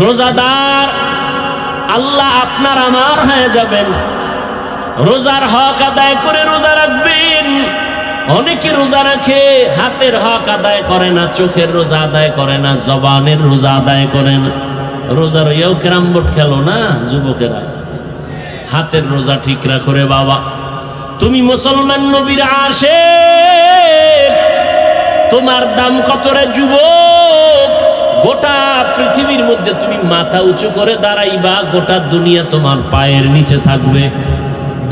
রোজাদার আল্লাহ আপনার আমার হয়ে যাবেন। রোজার হক আদায় করে রোজা রাখবেন। অনেকে রোজা রাখে, হাতের হক আদায় করে না, চোখের রোজা আদায় করে না, জবানের রোজা আদায় করে না। রোজার ইয়েও ক্যারাম বোর্ড খেলো না যুবকেরা, হাতের রোজা ঠিক রাখো রে বাবা। তুমি মুসলমান নবীর আশিক, তোমার দাম কত রে যুবক? গোটা পৃথিবীর মধ্যে তুমি মাথা উঁচু করে দাঁড়াইবা, গোটা দুনিয়া তোমার পায়ের নিচে থাকবে।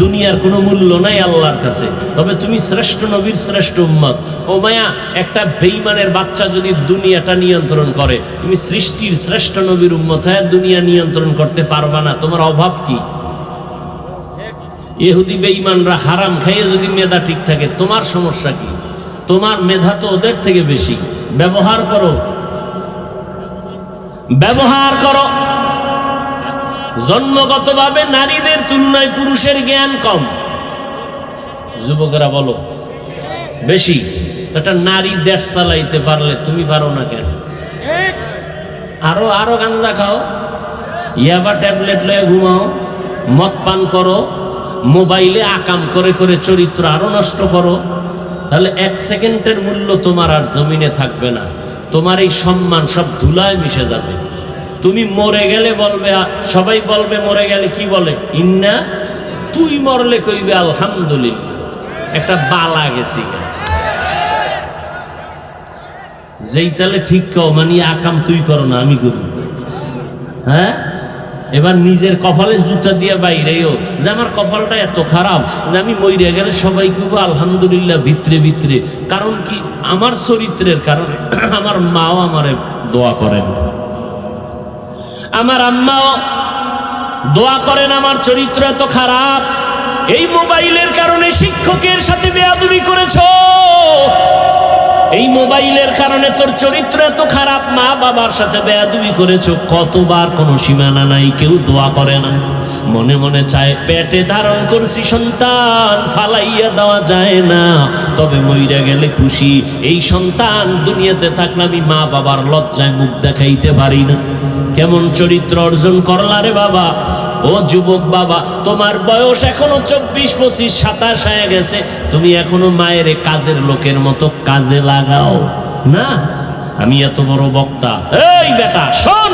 দুনিয়ার কোনো মূল্য নাই আল্লাহর কাছে, তবে তুমি শ্রেষ্ঠ নবীর শ্রেষ্ঠ উম্মত। ও মায়া, একটা বেঈমানের বাচ্চা যদি দুনিয়াটা নিয়ন্ত্রণ করে, তুমি সৃষ্টির শ্রেষ্ঠ নবীর উম্মত হয়ে দুনিয়া নিয়ন্ত্রণ করতে পারবা না। তোমার অভাব কি? ইহুদি বেঈমানরা হারাম খাইয়ে যদি মেধা ঠিক থাকে, তোমার সমস্যা কি? তোমার মেধা তো ওদের থেকে বেশি। ব্যবহার করো, ব্যবহার করো। জন্মগতভাবে নারীদের তুলনায় পুরুষের জ্ঞান কম। যুবকেরা বলো বেশি। একটা নারী দেশ চালাইতে পারলে তুমি পারো না কেন? আরো আরো গাঞ্জা খাও, ইয়াবা ট্যাবলেট লয়ে ঘুমাও, মদ পান করো, মোবাইলে আকাম করে করে চরিত্র আরো নষ্ট করো, তাহলে 1 সেকেন্ডের মূল্য তোমার আর জমিনে থাকবে না। তোমার এই সম্মান সব ধুলায় মিশে যাবে। তুমি মরে গেলে বলবে, সবাই বলবে মরে গেলে কি বলে? ইন্না। তুই মরলে কইবে আলহামদুলিল্লাহ, একটা বালা গেছি। যেই তাহলে ঠিক কও, মানে আকাম তুই করো না আমি করি। হ্যাঁ, এবার নিজের কপালে জুতা দিয়ে বাইরেও যে আমার কপালটা এত খারাপ যে আমি মরে গেলে সবাই কইব আলহামদুলিল্লাহ ভিতরে ভিতরে। কারণ কি? আমার চরিত্রের কারণে। আমার মাও আমারে দোয়া করেন, আমার আম্মাও দোয়া করেন, আমার চরিত্র এত খারাপ। এই মোবাইলের কারণে শিক্ষকের সাথে বেয়াদবি করেছো, এই মোবাইলের কারণে তোর চরিত্র এত খারাপ, মা বাবার সাথে বেয়াদবি করেছো। কতবার, কোনো সীমানা নাই, কেউ দোয়া করে না। মনে মনে চায় পেটে ধারণ করছি সন্তান, ফালাইয়া দেওয়া যায় না, তবে মইরা গেলে খুশি। এই সন্তান দুনিয়াতে থাকলে আমি মা বাবার লজ্জায় মুখ দেখাইতে পারি না। কেমন চরিত্র অর্জন করলা রে বাবা? ও যুবক বাবা, তোমার বয়স এখনো 24, 25, 27 হয়ে গেছে, তুমি এখনো মায়ের কাজের লোকের মতো কাজে লাগাও না। আমি এত বড় বক্তা, এই বেটা শোন,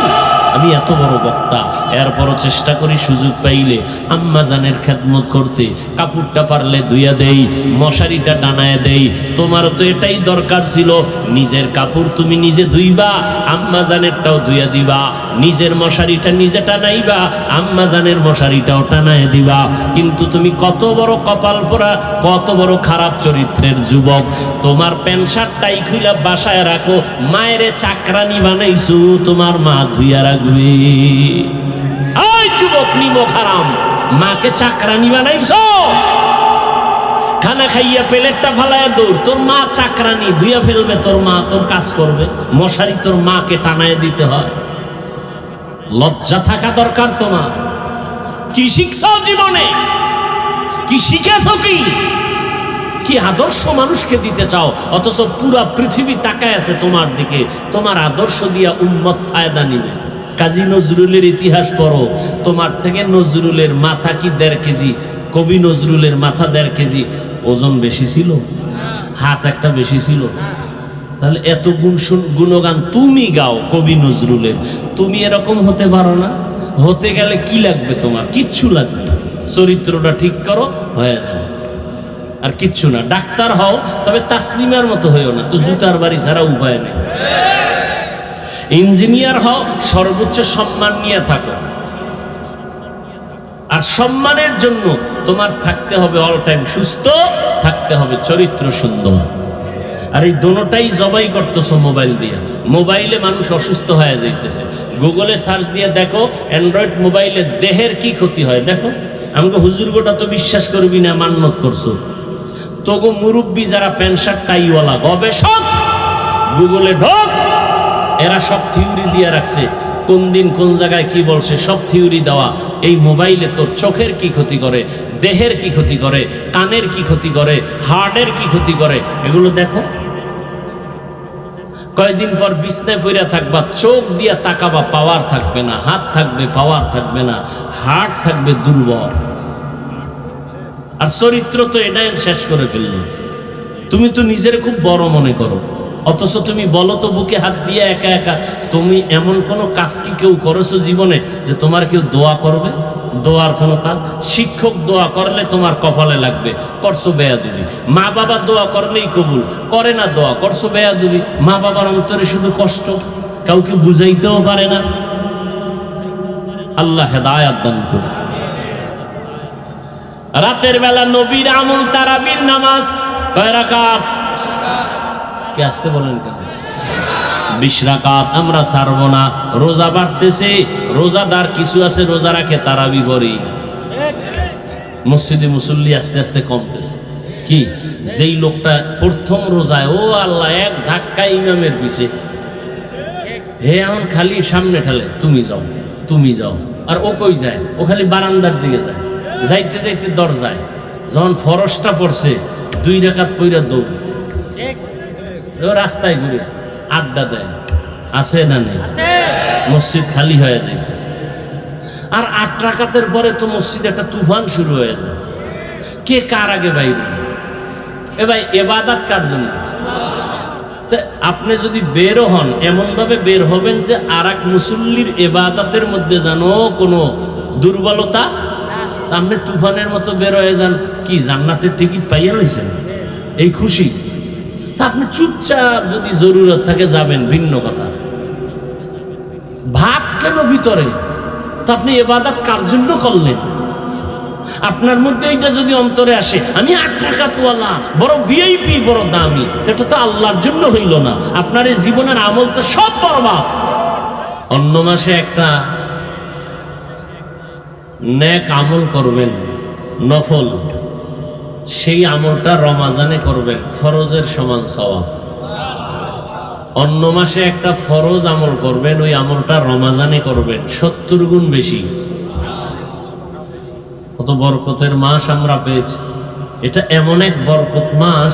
আমি এত বড় বক্তা, এরপরও চেষ্টা করি সুযোগ পাইলে আম্মা জানের খেদমত করতে। কাপড়টা পারলে ধুইয়া দেই, মশারিটা টানায় দেই। তোমারও তো এটাই দরকার ছিল, নিজের কাপড় তুমি নিজে ধুইবা, আম্মা জানেরটাও ধুইয়া দিবা, নিজের মশারিটা নিজে টানাইবা, আম্মা জানের মশারিটাও টানায় দিবা। কিন্তু তুমি কত বড় কপাল পোড়া, কত বড় খারাপ চরিত্রের যুবক। তোমার প্যান্ট শার্টটাই খুইলা বাসায় রাখো, মায়েরে চাকরানি বানাইছো, তোমার মা ধুইয়া রাখবে। যুবক নিমক হারাম, মাকে চাকরানি বানাইছো, খানা খাইয়া প্লেটটা ফালাইয়া দৌড়, তোর মা চাকরানি, ধুইয়া ফেলবে তোর মা, তোর কাজ করবে। মশারি তোর মাকে টানায় দিতে হয়। লজ্জা থাকা দরকার তোমার। কি শিখছো জীবনে? কি শিখেছো? কি আদর্শ মানুষকে দিতে চাও? অথচ পুরা পৃথিবী তাকায় আছে তোমার দিকে। তোমার আদর্শ দিয়া উম্মত ফায়দা নিবে। কাজী নজরুলের ইতিহাস পড়ো, তোমার থেকে নজরুলের মাথা কি 1.5 কেজি? কবি নজরুলের মাথা 1.5 কেজি ওজন বেশি ছিল, হাত একটা বেশি ছিল। তাহলে এত গুণগান তুমি গাও কবি নজরুলের, তুমি এরকম হতে পারো না? হতে গেলে কি লাগবে তোমার? কিচ্ছু লাগবে না। চরিত্রটা ঠিক করো, হয়ে যাবে। আর কিচ্ছু না। ডাক্তার হও, তবে তাসলিমার মতো হইও না, তো জুতার বাড়ি ছাড়া উপায় নেই। ইঞ্জিনিয়ার হও, সর্বোচ্চ সম্মান নিয়ে থাকো। আর সম্মানের জন্য তোমার থাকতে হবে অল টাইম সুস্থ, থাকতে হবে চরিত্র সুন্দর। আর এই দোনোটাই জবাই করতেছো মোবাইল দিয়ে। মোবাইলে মানুষ অসুস্থ হয়ে যাইতেছে। গুগলে সার্চ দিয়ে দেখো অ্যান্ড্রয়েড মোবাইলে দেহের কি ক্ষতি হয় দেখো। আমাকে হুজুর গোটা তো বিশ্বাস করবি না, মান্যত করছো। তবু মুরব্বী যারা প্যান্ট শার্ট টাইওয়ালা গবেষক, গুগলে ঢোক, এরা সব থিওরি দিয়ে রাখছে। কোন দিন কোন জায়গায় কি বলছে সব থিওরি দেওয়া। এই মোবাইলে তোর চোখের কি ক্ষতি করে, দেহের কি ক্ষতি করে, কানের কি ক্ষতি করে, হার্টের কি ক্ষতি করে, এগুলো দেখো। কয়েকদিন পর বিছনায় পইরা থাকবা, চোখ দিয়া তাকাবা, পাওয়ার থাকবে না, হাত থাকবে পাওয়ার থাকবে না, হার্ট থাকবে দুর্বল। আর চরিত্র তো এটাই শেষ করে ফেলল। তুমি তো নিজের খুব বড় মনে করো, অথচ তুমি বলো তো বুকে হাত দিয়ে একা একা, তুমি এমন কোনো কাজ কি কেউ করেছো জীবনে যে তোমার কেউ দোয়া করবে? দোয়ার কোনো কাজ? শিক্ষক দোয়া করলে তোমার কপালে লাগবে, করছো বেয়াদবি। মা বাবা দোয়া করলেই কবুল করে না, দোয়া করছো বেয়াদবি। মা বাবার অন্তরে শুধু কষ্ট, কাউকে বুঝাইতেও পারে না। আল্লাহ হেদায়াত দান করুন। রাতের বেলা নবীর আমল তারাবির নামাজ কয় রাকাত? কে আসতে বলেন কেন? 20 রাকাত। আমরা ছাড়বো না। রোজা বাড়তেছে, রোজাদার কিছু আছে রোজা রাখে, তারাবি পড়েই না। মসজিদে মুসল্লি আস্তে আস্তে কমতেছে। কি যেই লোকটা প্রথম রোজায়, ও আল্লাহ, এক ধাক্কা ইমামের পিছে, হে এখন খালি সামনে ঠেলে, তুমি যাও তুমি যাও। আর ও কই যায়? ও খালি বারান্দার দিকে যায়, যাইতে যাইতে দরজায়। যখন ফরজটা পড়ছে 2 রাকাত পইরা দৌড়, রাস্তায় ঘুরে আড্ডা দেয়, আছে না নেই? মসজিদ খালি হয়ে যাইতেছে। আর 8 রাকাতের পরে তো মসজিদে একটা তুফান শুরু হয়ে যায়। কে কার আগে বাইরে? এ ভাই, এবাদত কার জন্য? আপনি যদি বেরও হন, এমন ভাবে বের হবেন যে আর এক মুসল্লির এবাদতের মধ্যে যেন কোনো দুর্বলতা। আপনি তুফানের মতো বের হয়ে যান, কি জান্নাতের টিকিট পাইয়া লইছেন এই খুশি? তা আপনি চুপচাপ যদি জরুরত থাকে যাবেন, ভিন্ন কথা। ভাব কেন ভিতরে? তা আপনি ইবাদত কার জন্য করলেন? আপনার মধ্যে এটা যদি অন্তরে আসে, আমি 8 রাকাতওয়ালা, বড় ভিআইপি, বড় দামি, এটা তো আল্লাহর জন্য হইল না। আপনার এই জীবনের আমল তো সব বরবাদ। অন্য মাসে একটা নেক আমল করবেন, নফল, সেই আমলটা রমাজানে করবেন, ফরজের সমান সওয়াব। অন্য মাসে একটা ফরজ আমল করবেন, ওই আমলটা রমাজানে করবেন, 70 গুণ বেশি। কত বরকতের মাস আমরা পেয়েছি। এটা এমন এক বরকত মাস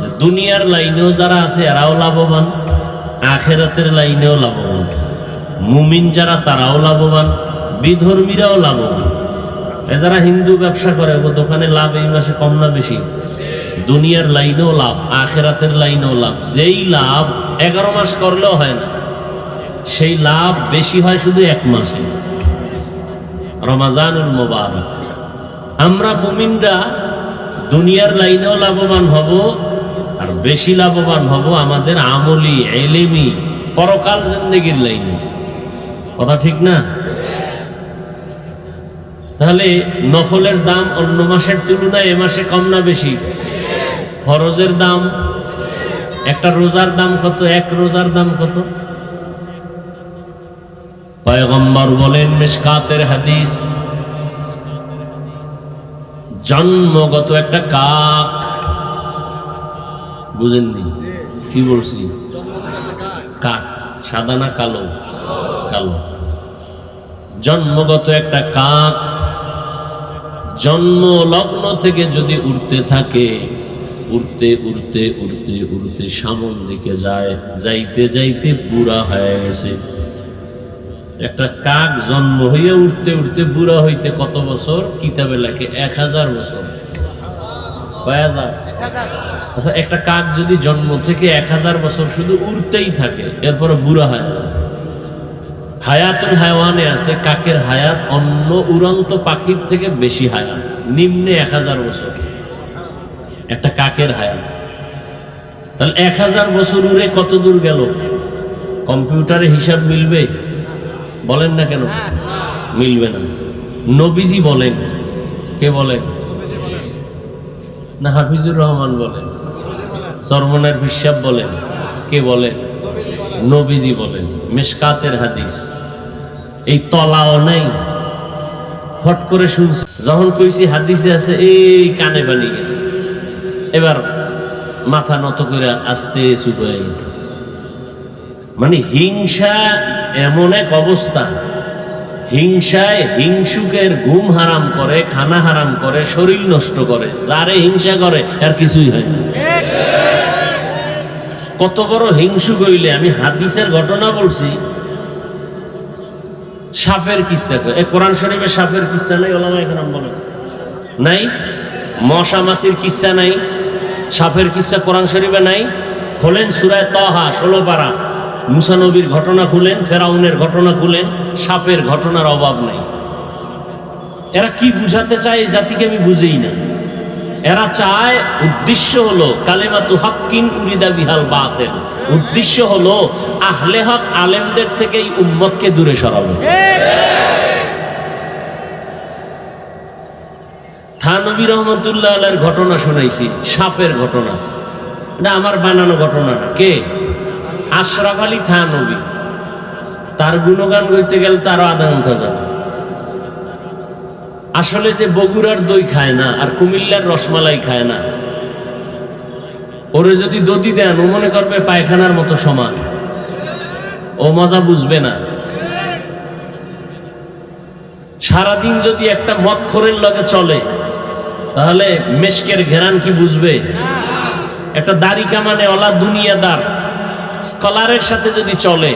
যে দুনিয়ার লাইনেও যারা আছে এরাও লাভবান, আখেরাতের লাইনেও লাভবান। মুমিন যারা তারাও লাভবান, বিধর্মীরাও লাভবান। যারা হিন্দু ব্যবসা করে, ও দোকানে লাভ এই মাসে কম না বেশি? দুনিয়ার লাইনেও লাভ, আখেরাতের লাইনেও লাভ। যেই লাভ 11 মাস করলেও হয় না, সেই লাভ বেশি হয় শুধু 1 মাসে, রমাজানুল মুবারক। আমরা মুমিনরা দুনিয়ার লাইনেও লাভবান হব, আর বেশি লাভবান হব আমাদের আমলি, ইলমি, পরকাল জিন্দেগির লাইনে। কথা ঠিক না? তাহলে নফলের দাম অন্য মাসের তুলনায় এ মাসে কম না বেশি? ফরজের দাম, একটা রোজার দাম কত? 1 রোজার দাম কত? পয়গম্বর বলেন, মিশকাতের হাদিস, জন্মগত একটা কাক, বুঝেননি কি বলছি? কাক, সাদা না কালো? কালো। জন্মগত একটা কাক জন্ম লগ্ন থেকে যদি উড়তে থাকে, উড়তে উড়তে উড়তে উড়তে সামন দিকে যায়, যাইতে যাইতে বুড়া হয়ে গেছে। একটা কাক জন্ম হইয়া উঠতে উঠতে বুড়া হইতে কত বছর? কিতাবে লেখে 1000 বছর। কয় হাজার? আচ্ছা, একটা কাক যদি জন্ম থেকে 1000 বছর শুধু উড়তেই থাকে, এরপরে বুড়া হয়ে যায়। হায়াতুল হায়াওয়ানে আছে কাকের হায়াত অন্য উড়ন্ত পাখির থেকে বেশি হায়াত, নিম্নে 1000 বছর একটা কাকের হায়াত। তাহলে 1000 বছর উড়ে কত দূর গেল? কম্পিউটারে হিসাব মিলবে? বলেন না কেন মিলবে না? নবীজি বলেন। কে বলেন? না হাফিজুর রহমান বলেন, সরমনের হিসাব বলেন। কে বলেন? নবীজি বলেন। মিশকাতের হাদিস। এই তলাও নাই, ফট করে শুনছি, যখন কইছি হাদিসে আছে, এই কানে পানি গেছে, এবার মাথা নত করে আস্তে চুপ হয়ে গেছে। মানে হিংসা এমন এক অবস্থা, হিংসায় হিংসুকের ঘুম হারাম করে, খানা হারাম করে, শরীর নষ্ট করে। যারে হিংসা করে আর কিছুই হয় না। কত বড় হিংসুক হইলে আমি হাদিসের ঘটনা বলছি, সাপের কিচ্ছা। কোরআন শরীফে সাপের কিচ্ছা নাই? ওলামায়ে কেরাম বলেন নাই। মশা মাছির কিচ্ছা নাই, সাপের কিচ্ছা কোরআন শরীফে নাই। খোলেন সূরা তাহা 16 পারা, মুসা নবীর ঘটনা খুলেন, ফেরাউনের ঘটনা খুলেন, সাপের ঘটনার অভাব নাই। এরা কি বুঝাতে চায় এই জাতিকে আমি বুঝেই না। এরা চায়, উদ্দেশ্য হলো কালিমাতু হাক্কিন উরিদা বিহাল বাতিল, উদ্দেশ্য হলো আহলে হক আলেমদের থেকে এই উম্মতকে দূরে সরানো। থানবী রহমতুল্লাহ আলাইহির ঘটনা শুনাইছি, সাপের ঘটনা। এটা আমার বানানো ঘটনা না। কে? আশরাফ আলী থানবী। তার গুণগান করতে গেলে তো আরো আধা ঘন্টা যাবে। আসলে যে বগুড়ার দই খায় না আর কুমিল্লার রসমালাই খায় না, ওরে যদি দধি দেন ও মনে করবে পায়খানার মতো সমান, ও মজা বুঝবে না। সারাদিন যদি একটা মদখোরের লগে চলে তাহলে মেশকের ঘেরান কি বুঝবে? একটা দাড়ি কামানে ওলা দুনিয়াদার স্কলারের সাথে যদি চলে,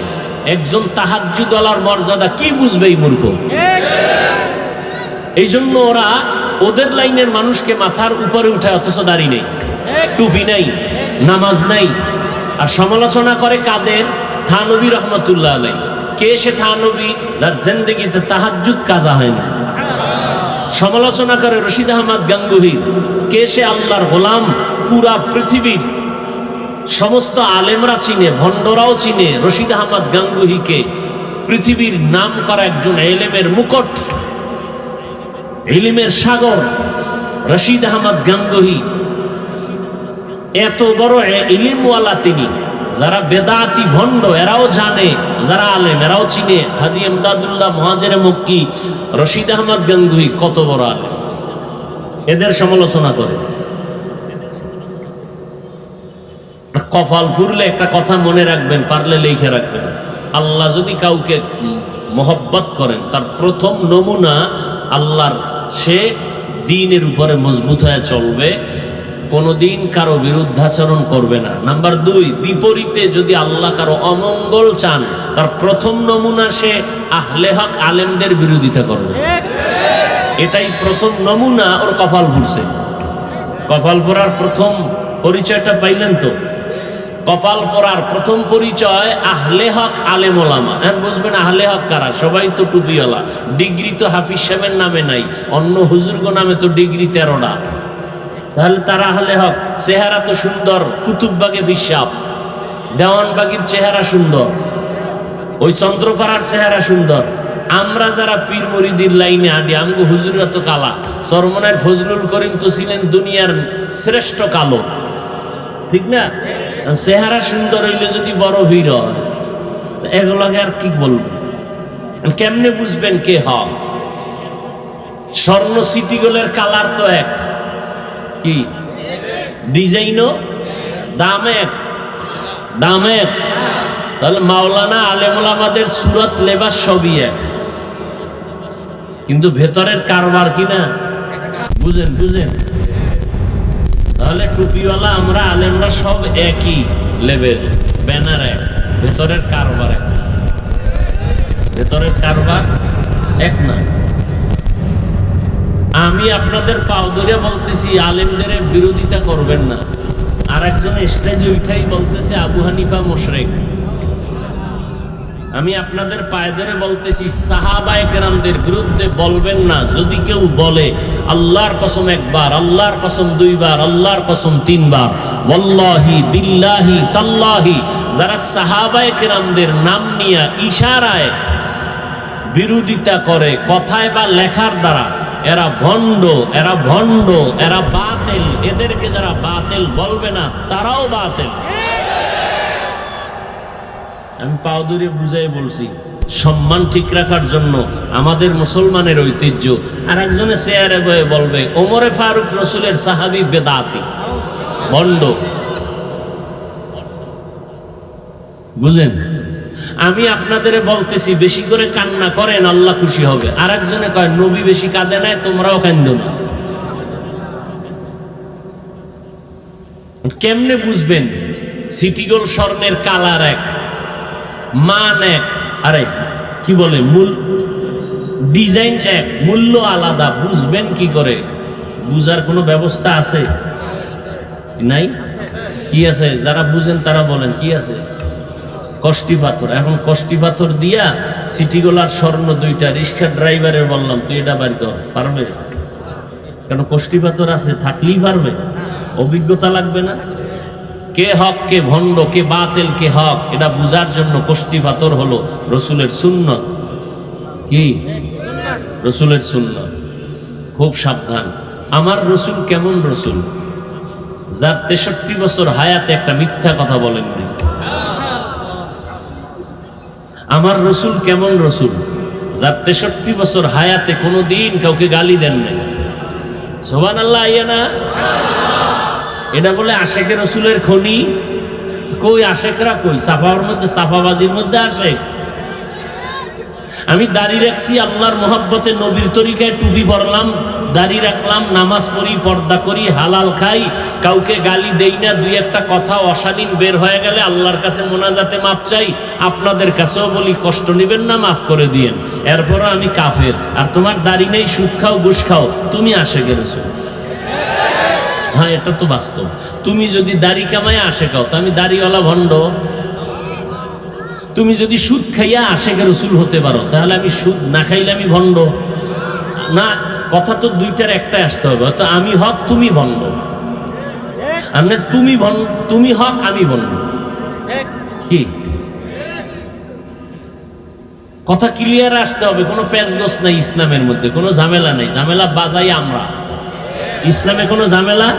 একজন তাহাজ্জুদওয়ালার মর্যাদা কি বুঝবে এই মূর্খ? এই জন্য ওরা ওদের লাইনের মানুষকে মাথার উপরে উঠায়, অথচ দাড়ি নেই, টুপি নাই, নামাজ নাই। আর সমালোচনা করে কাদের? থানবী রহমতুল্লাহ আলাইহি। কে সে থানবী? যার জিন্দেগিতে তাহাজ্জুদ কাজা হয় না। সমালোচনা করে রশিদ আহমদ গাঙ্গুহির। কে সে? আল্লাহর গোলাম। পুরা পৃথিবীর সমস্ত আলেমরা চিনে, ভণ্ডরাও চিনে রশিদ আহমদ গাঙ্গুহিকে। পৃথিবীর নাম করা একজন এলেমের মুকুট, ইলমের সাগর রশিদ আহমদ গাঙ্গুহি। এত বড় ইলমওয়ালা তিনি। যারা বেদাতি ভণ্ড এরাও জানে, যারা আলেম এরাও চিনে। হাজী ইমদাদুল্লাহ মুহাজিরে মক্কি, রশিদ আহমদ গাঙ্গুহি কত বড় আলেম, এদের সমালোচনা করে। কপাল পুরলে একটা কথা মনে রাখবেন, পারলে লিখে রাখবেন। আল্লাহ যদি কাউকে মহব্বত করেন, তার প্রথম নমুনা আল্লাহর, সে দ্বীনের উপরে মজবুত হয়ে চলবে, কোনোদিন কারো বিরুদ্ধাচরণ করবে না। নাম্বার 2, বিপরীতে যদি আল্লাহ কারো অমঙ্গল চান, তার প্রথম নমুনা সে আহলে হক আলেমদের বিরোধিতা করবে। এটাই প্রথম নমুনা। ওর কপাল পুড়ছে। কপাল পরার প্রথম পরিচয়টা পাইলেন তো? কপাল পরার প্রথম পরিচয় আহলে হক আলেম ওলামা। হ্যাঁ, বুঝবেন আহলে হক কারা? সবাই তো টুপিওয়ালা, ডিগ্রি তো হাফিজ সাহেবের নামে নাই, অন্য হুজুরগো নামে তো ডিগ্রি 13টা। তাহলে তারা আহলে হক। চেহারা তো সুন্দর, কুতুববাগে ফিসাব, দেওয়ানবাগির চেহারা সুন্দর, ওই চন্দ্রপাড়ার চেহারা সুন্দর। আমরা যারা পীর মুরিদির লাইনে আডি, আমগো হুজুররা তো কালা। চরমনার ফজলুল করিম তো ছিলেন দুনিয়ার শ্রেষ্ঠ কালো, ঠিক না? চেহারা সুন্দর হইলে যদি বড় ভিড় হয়, এগুলোকে আর কি বলবো? কেমনে বুঝবেন কে হক? স্বর্ণ সিটিগুলোর কালার তো এক, কি ডিজাইনও দাম এক, দাম এক। তাহলে মাওলানা আলেমুল আমাদের সুরত লেবাস সবই এক, কিন্তু ভেতরের কারবার কিনা বুঝেন? বুঝেন? তাহলে টুপিওয়ালা আমরা আলেমরা সব একই লেভেল, ব্যানার এক, ভেতরের কারবার এক, ভেতরের কারবার এক না। আমি আপনাদের পাও ধরে বলতেছি আলেমদের বিরোধিতা করবেন না। আর একজন স্টেজে উঠাই বলতেছে আবু হানিফা মুশরিক। আমি আপনাদের পায়ে ধরে বলতেছি সাহাবায়ে কেরামদের বিরুদ্ধে বলবেন না। যদি কেউ বলে আল্লাহর কসম একবার, আল্লাহর কসম দুইবার, আল্লাহর কসম তিনবার, ওয়াল্লাহি বিল্লাহি তাল্লাহি, যারা সাহাবায়ে কেরামদের নাম নিয়ে ইশারায় বিরোধিতা করে কথায় বা লেখার দ্বারা, এরা ভণ্ড, এরা ভণ্ড, এরা বাতিল। এদেরকে যারা বাতিল বলবে না, তারাও বাতিল। আমি পাও ধরে বুঝাই বলছি, সম্মান ঠিক রাখার জন্য আমাদের মুসলমানের ঐতিহ্য। আর একজনে চেয়ারে বয়ে বলবে ওমরে ফারুক রসুলের সাহাবী বেদাতি, ভণ্ড। বুঝেন? আমি আপনাদের বলতেছি বেশি করে কান্না করেন, আল্লাহ খুশি হবে। আর একজনে কয় নবী বেশি কাঁদে নাই, তোমরাও কান্দো না। কেমনে বুঝবেন সিটি গোল্ড স্বর্ণের কালার এক, মান এক, আরে কি বলে মূল ডিজাইন এক, মূল্য আলাদা। বুঝবেন কি করে? বুঝার কোনো ব্যবস্থা আছে নাই? কি আছে? যারা বুঝেন তারা বলেন কি আছে? কষ্টি পাথর। এখন কষ্টি পাথর দিয়া সিটি গোলার স্বর্ণ দুইটা, রিক্সা ড্রাইভারের বললাম তুই এটা বাইর কর, পারবে? কেন? কষ্টি পাথর আছে, থাকলেই পারবে? অভিজ্ঞতা লাগবে না? কে হক কে ভণ্ড, কে বাতিল কে হক, এটা বুঝার জন্য কষ্টি পাথর হলো রসুলের সুন্নত। কি? রসুলের সুন্নত। খুব সাবধান। আমার রসুল কেমন রসুল? যার 63 বছর হায়াতে একটা মিথ্যা কথা বলেননি। আমার রসুল কেমন রসুল? যার 63 বছর হায়াতে কোনোদিন কাউকে গালি দেন নাই। সুবহানাল্লাহ, আইয়া না? এটা বলে আশেকে রসুলের খনি। কই আশেকরা? কই সাফার মধ্যে, সাফাবাজির মধ্যে আশেক? আমি দাড়ি রাখছি আল্লাহর মহব্বতে, নবীর তরিকায় টুপি পরলাম, দাড়ি রাখলাম, নামাজ পড়ি, পর্দা করি, হালাল খাই, কাউকে গালি দেই না। দুই একটা কথা অশালীন বের হয়ে গেলে আল্লাহর কাছে মোনাজাতে মাপ চাই। আপনাদের কাছেও বলি কষ্ট নেবেন না, মাফ করে দিয়েন। এরপরও আমি কাফের। আর তোমার দাড়ি নেই, সুদ খাও, ঘুষ খাও, তুমি আশেকে রসুল। হ্যাঁ, এটা তো বাস্তব। তুমি যদি দাড়ি কামায় আশেক হও, তো আমি দাড়িওয়ালা ভণ্ড। তুমি যদি সুদ খাইয়া আশেকে রসুল হতে পারো, তাহলে আমি সুদ না খাইলে আমি ভণ্ড না। কথা তো দুইটার একটাই আসতে হবে। তো আমি হক, তুমি ভণ্ড। আমরা তুমি হক, আমি ভণ্ড। কি কথা ক্লিয়ার আসতে হবে? কোনো প্যাচগোছ নাই ইসলামের মধ্যে, কোনো ঝামেলা নাই। ঝামেলা বাজাই আমরা। ইসলামে কোনো ঝামেলা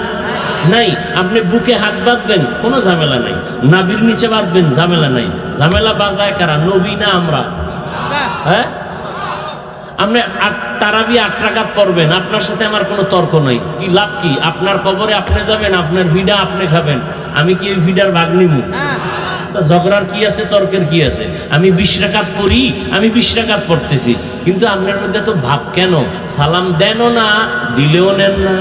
নাই। আপনি বুকে হাত বাঁধবেন, কোনো ঝামেলা নাই। নাভির নিচে বাঁধবেন, ঝামেলা নাই। ঝামেলা বাজায় কারা? নবী না আমরা? হ্যাঁ, আপনি তারাবি 8 রাকাত পড়বেন, আপনার সাথে আমার কোনো তর্ক নাই। কি লাভ? কি? আপনার কবরে আপনি যাবেন, আপনার ভিডা আপনি খাবেন। আমি কি এই ভিডার ভাগ নিমু? ঝগড়ার কি আছে? তর্কের কি আছে? আমি 20 রাকাত পড়ি, আমি 20 রাকাত পড়তেছি, কিন্তু আপনার মধ্যে তো ভাব কেন? সালাম দেনও না, দিলেও নেন না।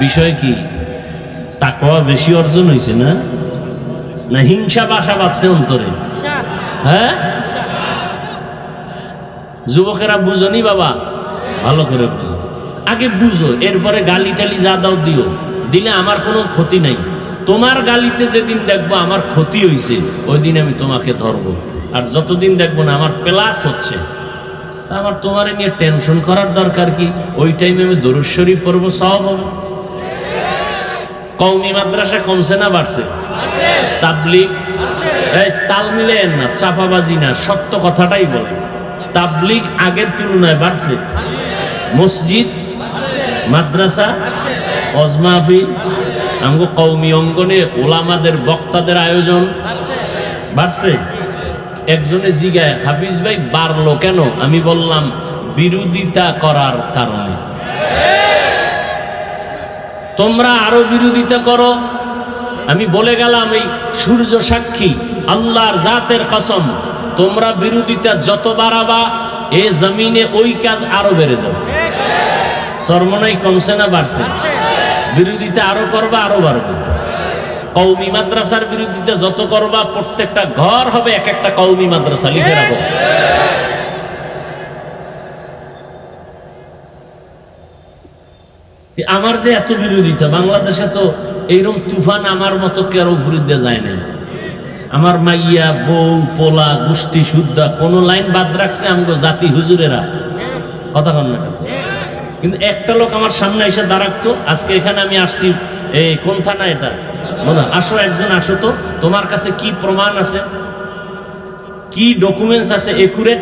বিষয় কি? তাকওয়া বেশি অর্জন হয়েছে না? না হিংসা বাসা বাঁধছে অন্তরে? হ্যাঁ, যুবকেরা বুঝনি বাবা, ভালো করে বুঝো। আগে বুঝো, এরপরে গালি টালি যা দাও দিও। দিলে আমার কোনো ক্ষতি নাই। তোমার গালিতে যেদিন দেখবো আমার ক্ষতি হয়েছে, ওই দিন আমি তোমাকে ধরবো। আর যতদিন দেখবো না আমার প্লাস হচ্ছে, আমার তোমার নিয়ে টেনশন করার দরকার কি? ওই টাইমে আমি দরুদ শরীফ পড়বো, সওয়াব হবে। কওমি মাদ্রাসা কমছে না বাড়ছে? তাবলিগ, তাল মিলেন না, চাপাবাজি না, সত্য কথাটাই বলে। তাবলিগ আগের তুলনায় বাড়ছে। মসজিদ, মাদ্রাসা, ওয়াজ মাহফিল, আমগো কওমি অঙ্গনে ওলামাদের বক্তাদের আয়োজন বাড়ছে। একজনে জিগায়, হাফিজ ভাই বাড়লো কেন? আমি বললাম বিরোধিতা করার কারণে। তোমরা আরো বিরোধিতা করো। আমি বলে গেলাম, এই সূর্য সাক্ষী, আল্লাহর জাতের কসম, তোমরা বিরোধিতা যত বাড়াবা এ জমিনে ওই কাজ আরো বেড়ে যাবে। সরমনাই কমছে না বাড়ছে? বিরোধিতা আরো করবা, আরো বাড়বে। কওমি মাদ্রাসার বিরোধিতা যত করবা, প্রত্যেকটা ঘর হবে এক একটা কওমি মাদ্রাসা। লিখে রাখো। আমার যে এত বিরোধিতা, বাংলাদেশে তো এইরকম তুফান আমার মতো কারো বিরুদ্ধে যায় না। আমার মাইয়া, বউ, পোলা, গোষ্ঠী সুদ্ধা কোন লাইন বাদ রাখছে আমগো জাতি হুজুরেরা। কথা বল না। কিন্তু একটা লোক আমার সামনে এসে দাঁড়াতো, আজকে এখানে আমি আসছি, এই কোন থানা এটা? বলো, আসো, একজন আসো তো, তোমার কাছে কি প্রমাণ আছে, কি ডকুমেন্টস আছে একুরেট,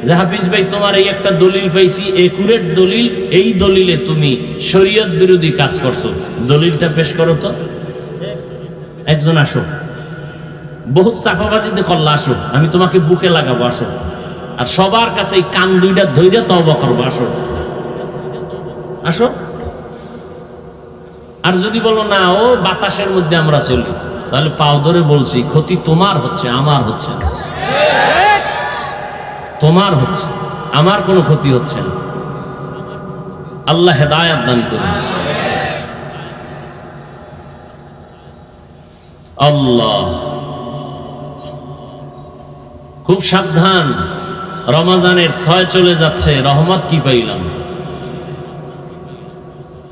যে হাফিজ ভাই তোমার এই একটা দলিল পাইছি, একুরেট দলিল, এই দলিলে তুমি শরীয়ত বিরোধী কাজ করছো, দলিলটা পেশ করো তো। একজন আসো, বহুত চাপাবাজিতে করলা, আসো, আমি তোমাকে বুকে লাগাবো, আসো। আর সবার কাছে এই কান দুইটা ধৈর্য তওবা করবো, আসো আসো। আর যদি বলো না, ও বাতাসের মধ্যে আমরা চলি, তাহলে পাও ধরে বলছি, ক্ষতি তোমার হচ্ছে, আমার হচ্ছে না। তোমার হচ্ছে, আমার কোনো ক্ষতি হচ্ছে না। আল্লাহ হেদায়েত দান করুন। আল্লাহ, খুব সাবধান, রমজানের 6 চলে যাচ্ছে, রহমত কি পাইলাম।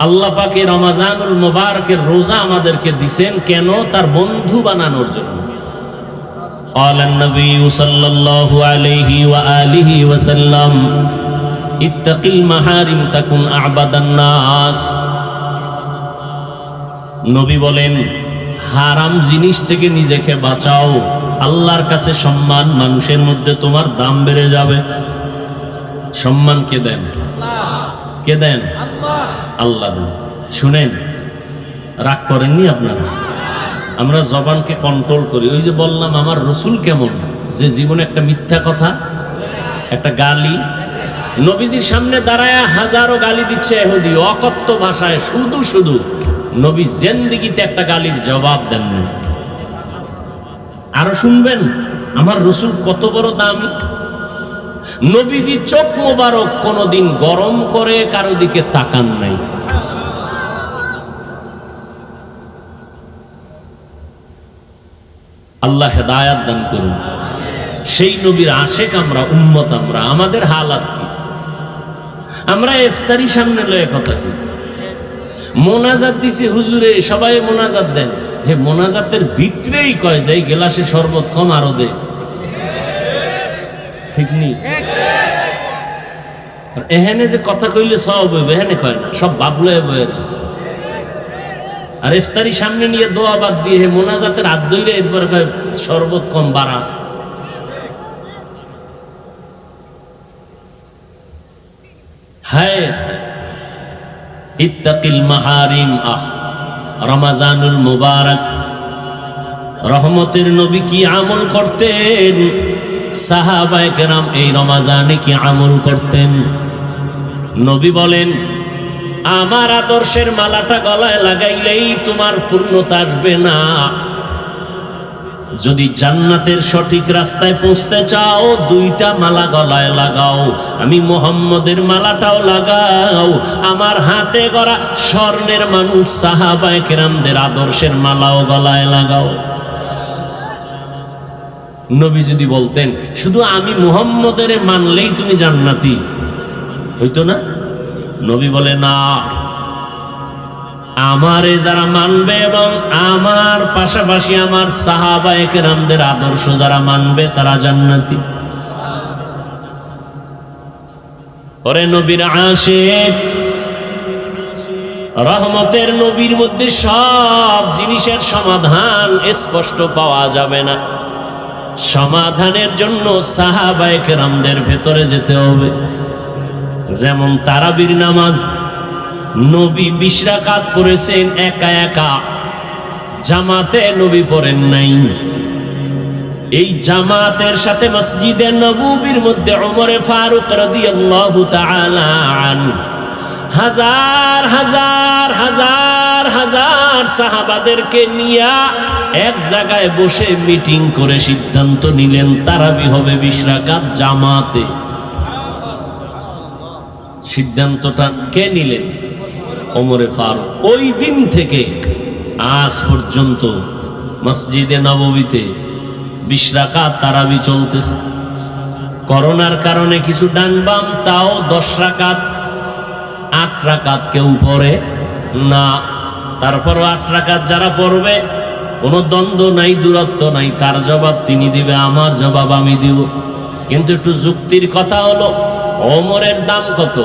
আল্লাহ পাকে রমজানুল মুবারকের রোজা আমাদেরকে দিবেন কেন? তার বন্ধু বানানোর জন্য। قال النبي صلى الله عليه وآله وسلم اتق المحارم تكن أعبد الناس। নবী বলেন, হারাম জিনিস থেকে নিজেকে বাঁচাও, আল্লাহর কাছে সম্মান, মানুষের মধ্যে তোমার দাম বেড়ে যাবে। সম্মান কে দেন? কে দেন? আল্লাহ দেন। শুনেন, রাগ করেননি আপনারা? আমরা জবানকে কন্ট্রোল করি। ওই যে বললাম আমার রসুল কেমন, যে জীবনে একটা মিথ্যা কথা, একটা গালি, নবীজির সামনে দাঁড়ায় হাজারো গালি দিচ্ছে ইহুদি, অকথ্য ভাষায়, শুধু শুধু নবী জিন্দেগিতে একটা গালির জবাব দেন না। আরো শুনবেন আমার রসুল কত বড় দামি। নবীজি চোখ মোবারক কোনদিন গরম করে কারো দিকে তাকান নাই। আল্লাহ হেদায়াত দান করুন। সেই নবীর আশেক আমরা, উম্মত আমরা, আমাদের হালাত কি? আমরা ইফতারি সামনে লয়ে কথা কি? মোনাজাত দিছে হুজুরে, সবাই মোনাজাত দেন। হে মোনাজাতের ভিতরেই কয় যে গেলাসে শরবত কম আরো দে, ঠিক নেই? এখানে যে কথা কইলে সব হইবে, এখানে কয় না, সব বাবলায় বয়ে রয়েছে। আর ইফতারি সামনে নিয়ে দোয়া বাদ দিয়ে হে মোনাজাতের হাত ধইরে এরপর কয় শরবত কম বাড়া। হায় ইত্তাকিল মাহারিম। রমজানুল মুবারক, রহমতের নবী কি আমল করতেন? সাহাবায়ে কেরাম এই রমজানে কি আমল করতেন? নবী বলেন, আমার আদর্শের মালাটা গলায় লাগাইলেই তোমার পূর্ণতা আসবে না। যদি জান্নাতের সঠিক রাস্তায় পৌঁছতে চাও, 2টা মালা গলায় লাগাও। আমি মুহাম্মদের মালাটাও লাগাও, আমার হাতে গড়া স্বর্ণের মানুষ সাহাবায়ে কেরামদের আদর্শের মালাও গলায় লাগাও। নবী যদি বলতেন শুধু আমি মুহাম্মদের মানলেই তুমি জান্নাতি, হইতো না? নবী বলে না, আমারে যারা মানবে এবং আমার পাশাপাশি আমার সাহাবায়ে কেরামদের আদর্শ যারা মানবে তারা জান্নাতি। ওরে নবীর আশিক, রহমতের নবীর মধ্যে সব জিনিসের সমাধান স্পষ্ট পাওয়া যাবে না। সমাধানের জন্য সাহাবায়ে কেরামদের ভেতরে যেতে হবে। যেমন তারাবির নামাজ নবী 20 রাকাত পড়েছেন একা একা, জামাতে নবী পড়েন নাই। এই জামাতের সাথে মসজিদে নববীর মধ্যে ওমরে ফারুক রাদিয়াল্লাহু তাআলা আনহু হাজার হাজার হাজার হাজার সাহাবাদেরকে নিয়ে এক জায়গায় বসে মিটিং করে সিদ্ধান্ত নিলেন তারাবি হবে 20 রাকাত জামাতে। সিদ্ধান্তটা কে নিলেন? ওমরে ফারুক। ওই দিন থেকে আজ পর্যন্ত মসজিদে নববীতে 20 রাকাত তারাবি চলতেছে। করোনার কারণে কিছু ডান বাম, তাও 10 রাকাত 8 রাকাত কেউ পড়ে না। তারপরও 8 রাকাত যারা পড়বে, কোনো দ্বন্দ্ব নাই, দূরত্ব নাই, তার জবাব তিনি দিবে, আমার জবাব আমি দিব। কিন্তু একটু যুক্তির কথা হলো, ওমরের দাম কত?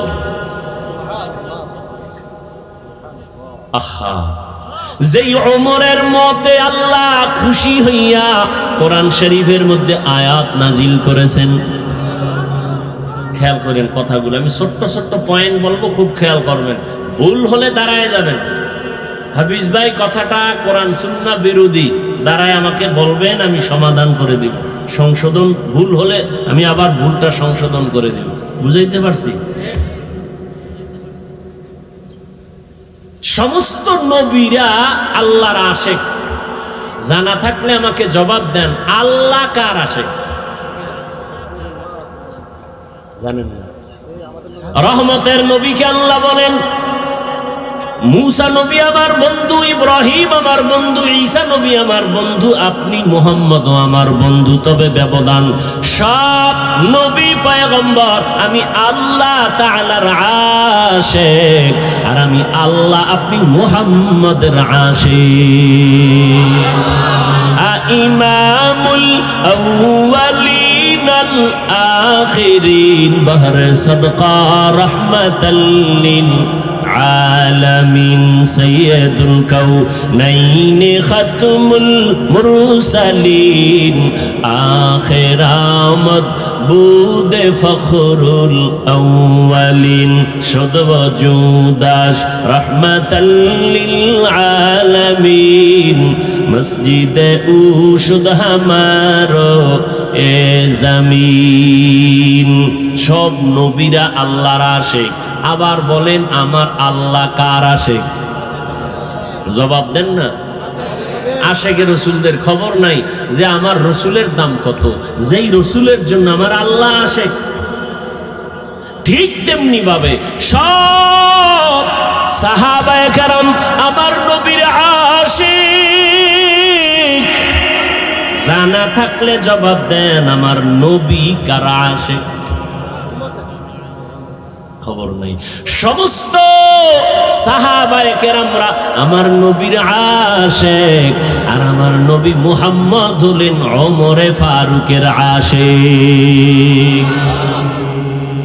আহা, যেই ওমরের মতে আল্লাহ খুশি হইয়া কোরআন শরীফের মধ্যে আয়াত নাজিল করেছেন। খেয়াল করেন কথাগুলো, আমি ছোট্ট ছোট্ট পয়েন্ট বলবো, খুব খেয়াল করবেন। ভুল হলে দাঁড়ায় যাবেন। হাফিজ ভাই কথাটা কোরআন সুন্নাহ বিরোধী, দাঁড়ায় আমাকে বলবেন, আমি সমাধান করে দিব। সংশোধন ভুল হলে আমি আবার ভুলটা সংশোধন করে দিব। বুঝাইতে পারছি? সমস্ত নবীরা আল্লাহর আশিক। জানা থাকলে আমাকে জবাব দেন, আল্লাহ কার আশিক? জানেন না? রহমতের নবীকে আল্লাহ বলেন মুসা নবী আমার বন্ধু, ইব্রাহিম আমার বন্ধু, ঈসা নবী আমার বন্ধু, আপনি মুহাম্মদ আমার বন্ধু। তবে ব্যবধান, সব নবী পয়গম্বর, আমি আল্লাহ তাআলার আশিক, আর আমি আল্লাহ, আপনি মুহাম্মদের আশিক। ইমামুল আউয়ালিন আল আখিরিন, বহর সদকা রহমাতাল লিল আলামিন, সাইয়্যিদুল কাউনাইন খাতমুল মুরসালিন, আখির আমদ বুদে ফখরুল আউয়ালিন, শুদ ওজুদাস রহমাতাল লিল আলামিন, মসজিদে উশুদ হামারো এ জমিন। সব নবীরা আল্লাহর আশিক। আবার বলেন, আমার আল্লাহ কার আশিক? জবাব দেন না। আশিকের রসুলদের খবর নাই যে আমার রসুলের দাম কত, যেই রসুলের জন্য আমার আল্লাহ আশিক। ঠিক তেমনি ভাবে সব সাহাবায়ে কেরাম আমার নবীর আশিক। জানা থাকলে জবাব দেন, আমার নবী কার আশিক? খবর নাই। সমস্ত সাহাবায়ে কেরামরা আমার নবীর আশিক, আর আমার নবী মুহাম্মদ হলেন ওমরে ফারুকের আশিক।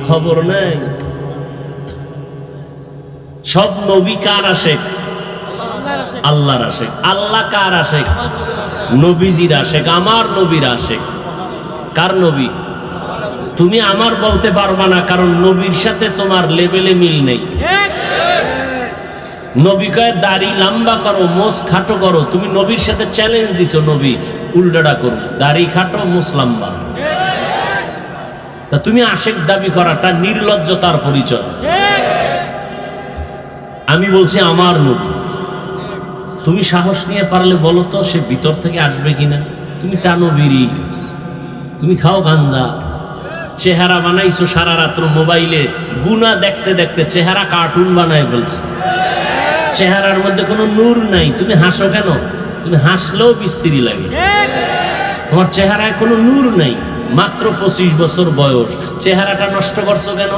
খবর নাই। সব নবী কার আশিক? আল্লাহর আশিক। আল্লাহ কার আশিক? নবীজির আশিক, আমার নবীর আশিক। কার নবী? তুমি আমার বলতে পারবা না, কারণ নবীর সাথে তোমার লেভেলে মিল নেই। নবী কয় দাড়ি লম্বা করো, মোস খাটো করো, তুমি নবীর সাথে চ্যালেঞ্জ দিছো, নবী উল্টাটা করো, দাড়ি খাটো মোস লম্বা। তা তুমি আশিক দাবি করাটা নির্লজ্জতার পরিচয়। আমি বলছি আমার নবী। তুমি সাহস নিয়ে পারলে বলো তো সে ভিতর থেকে আসবে কিনা। তুমি টানো বিড়ি, তুমি খাও গাঞ্জা, চেহারা বানাইছো সারা রাত্র মোবাইলে, গুনা দেখতে দেখতে চেহারা কার্টুন বানায় ফেলছো, চেহারার মধ্যে কোনো নূর নাই। তুমি হাসো কেন? তুমি হাসলেও বিশ্রী লাগে। তোমার চেহারায় কোনো নূর নাই, মাত্র 25 বছর বয়স, চেহারাটা নষ্ট করছো কেন?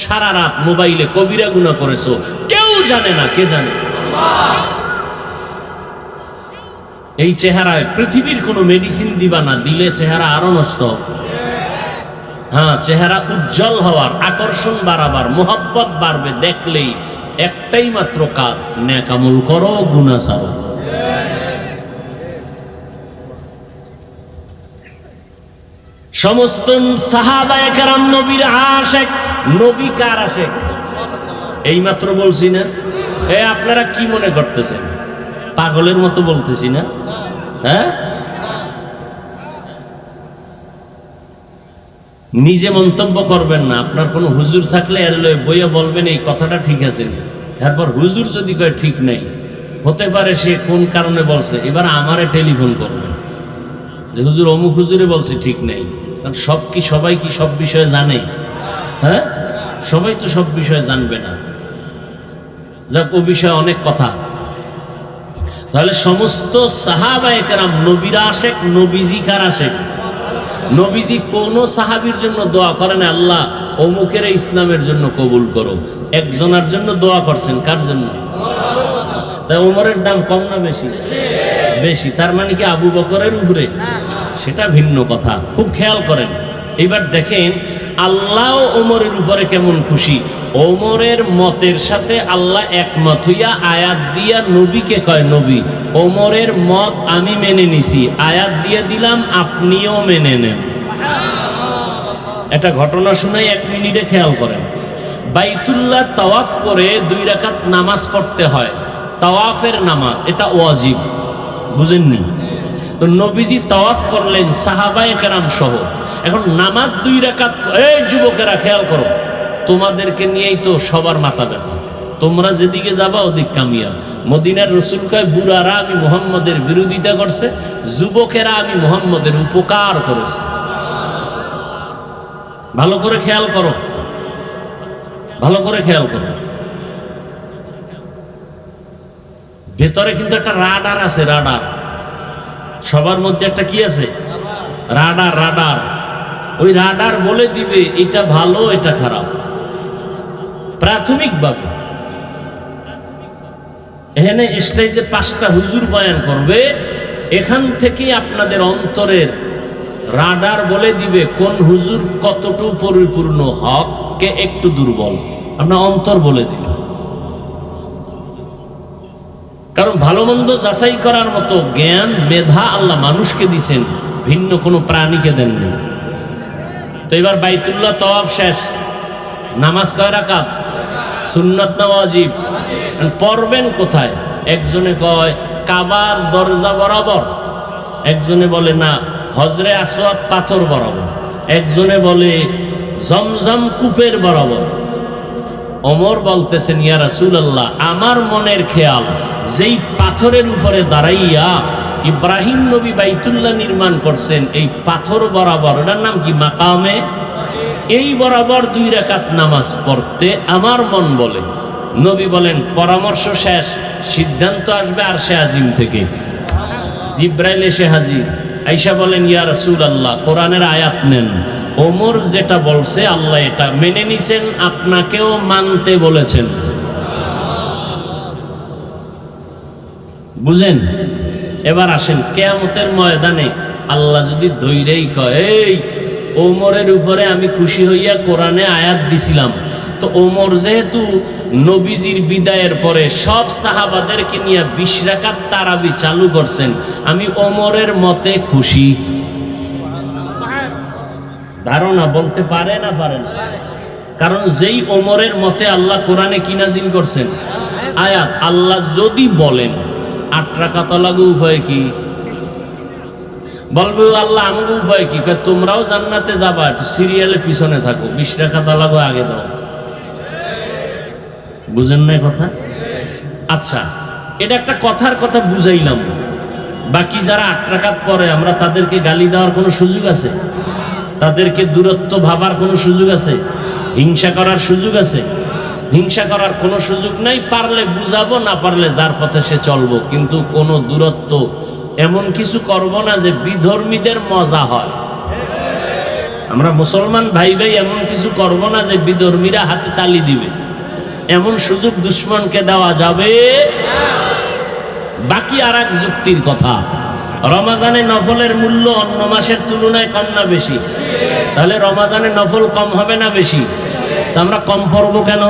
সারা রাত মোবাইলে কবিরা গুনাহ করেছো, কেউ জানে না। কে জানে? এই চেহারায় পৃথিবীর কোনো মেডিসিন দিবা না, দিলে চেহারা আরো নষ্ট। হ্যাঁ, চেহারা উজ্জ্বল হওয়ার, আকর্ষণ বাড়াবার, মোহাব্বত বাড়বে দেখলেই একটাই মাত্র কাজ, নেক আমল করো, গুনাহ ছাড়ো। সমস্ত সাহাবায়ে কেরাম নবীর আশিক। নবী কার আশিক? এই মাত্র বলছি না? আপনারা কি মনে করতেছেন? পাগলের মতো বলতেছি না? হ্যাঁ, নিজে মন্তব্য করবেন না। আপনার কোনো হুজুর থাকলে এর বইয়া বলবেন এই কথাটা ঠিক আছে। এরপর হুজুর যদি কয় ঠিক নাই, হতে পারে সে কোন কারণে বলছে, এবার আমারে টেলিফোন করবেন যে হুজুর অমুক হুজুরে বলছে ঠিক নেই। কারণ সবাই কি সব বিষয়ে জানে? হ্যাঁ, সবাই তো সব বিষয়ে জানবে না। যাক, ও বিষয়ে অনেক কথা। তাহলে সমস্ত সাহাবায়ে কেরাম নবীর আশিক। নবীজি কার আশিক? নবীজি কোন সাহাবীর জন্য দোয়া করেন, আল্লাহ অমুকের ইসলামের জন্য কবুল করো। একজনের জন্য দোয়া করছেন, কার জন্য? তাই ওমরের দাম কম না বেশি? বেশি। তার মানে কি আবু বকরের উপরে? সেটা ভিন্ন কথা, খুব খেয়াল করেন। এবার দেখেন আল্লাহ ওমরের উপরে কেমন খুশি। ওমরের মতের সাথে আল্লাহ একমত হইয়া আয়াত দিয়া নবীকে কয়, নবী ওমরের মত আমি মেনে নিছি, আয়াত দিয়ে দিলাম, আপনিও মেনে নেন। এটা ঘটনা শুনাই 1 মিনিটে, খেয়াল করেন। বাইতুল্লাহ তাওয়াফ করে 2 রাকাত নামাজ পড়তে হয়, তাওয়াফের নামাজ, এটা ওয়াজিব, বুঝেননি? তো নবীজি তাওয়াফ করলেন সাহাবায়ে কেরাম সহ। এখন নামাজ 2 রাকাত। এই যুবকেরা খেয়াল করো, তোমাদেরকে নিয়েই তো সবার মাথা ব্যথা। তোমরা যেদিকে যাবা ওদিক কামিয়াব। মদিনার রসুল কয়, বুড়ারা আমি মুহাম্মদের বিরোধিতা করছে, যুবকেরা আমি মুহাম্মদের উপকার করেছে। ভালো করে খেয়াল করো, ভালো করে খেয়াল করো। ভেতরে কিন্তু একটা রাডার আছে, রাডার। সবার মধ্যে একটা কি আছে? রাডার। রাডার, ওই রাডার বলে দিবে এটা ভালো এটা খারাপ প্রাথমিকভাবে। এখানে স্টেজে 5টা হুজুর বয়ান করবে, এখান থেকে আপনাদের অন্তরের রাডার বলে দিবে কোন হুজুর কতটুকু পরিপূর্ণ, হক কে একটু দুর্বল, আপনার অন্তর বলে দিবে। কারণ ভালো মন্দ যাচাই করার মতো জ্ঞান মেধা আল্লাহ মানুষকে দিছেন, ভিন্ন কোনো প্রাণীকে দেননি। তো এবার বাইতুল্লাহ তওয়াফ শেষ, নামাজ কয় রাকাত? সুন্নাত না ওয়াজিব? পড়বেন কোথায়? একজনে কয় কাবার দরজা বরাবর, একজনে বলে না হজরে আসওয়াদ পাথর বরাবর, একজনে বলে জমজম কূপের বরাবর। ওমর বলতেছেন, ইয়া রাসূলুল্লাহ, আমার মনের খেয়াল যেই পাথরের উপরে দাঁড়াইয়া ইব্রাহিম নবী বাইতুল্লাহ নির্মাণ করছেন, এই পাথর বরাবর, এটার নাম কি? মাকামে। এই বরাবর 2 রাকাত নামাজ পড়তে আমার মন বলে। নবী বলেন পরামর্শ শেষ, সিদ্ধান্ত আসবে আরশে আজিম থেকে। জিব্রাইল এসে হাজির, আয়েশা বলেন ইয়া রাসূলুল্লাহ, কোরআনের আয়াত নেন। ওমর যেটা বলছে আল্লাহ এটা মেনে নিছেন, আপনাকেও মানতে বলেছেন। বুঝেন? এবার আসেন কিয়ামতের ময়দানে আল্লাহ যদি ধৈরেই কয়, এই ওমরের উপরে আমি খুশি হইয়া কোরআনে আয়াত দিছিলাম, তো ওমর যেহেতু নবীজির বিদায়ের পরে সব সাহাবাদেরকে নিয়ে 20 রাকাত তারাবি চালু করছেন, আমি ওমরের মতে খুশি। ধারণা বলতে পারে না? পারে না। কারণ যেই ওমরের মতে আল্লাহ কোরআনে কি নাজিল করছেন? আয়াত। আল্লাহ যদি বলেন 8 রাকাত লাগু, উপায় কি? বলবে আল্লাহ আমাকে উপায় কি? তোমরাও জান্নাতে যাবা, একটু সিরিয়ালে পিছনে থাকো, 20 রাকাত লাগু আগে দাও। বুঝেন না কথা? আচ্ছা, এটা একটা কথার কথা বুঝাইলাম। বাকি যারা 8 রাকাত পড়ে আমরা তাদেরকে গালি দেওয়ার কোনো সুযোগ আছে? তাদেরকে দূরত্ব ভাবার কোনো সুযোগ আছে? হিংসা করার সুযোগ আছে? হিংসা করার কোনো সুযোগ নাই। পারলে বুঝাবো, না পারলে যার পথে সে চলবো, কিন্তু কোনো দূরত্ব এমন কিছু করব না যে বিধর্মীদের মজা হয়। আমরা মুসলমান ভাই ভাই এমন কিছু করব না যে বিধর্মীরা হাতে তালি দিবে, এমন সুযোগ দুশ্মনকে দেওয়া যাবে। বাকি আর এক যুক্তির কথা, রমাজানে নফলের মূল্য অন্য মাসের তুলনায় কম না বেশি? তাহলে রমাজানে নফল কম হবে না বেশি? তা আমরা কম পড়বো কেন?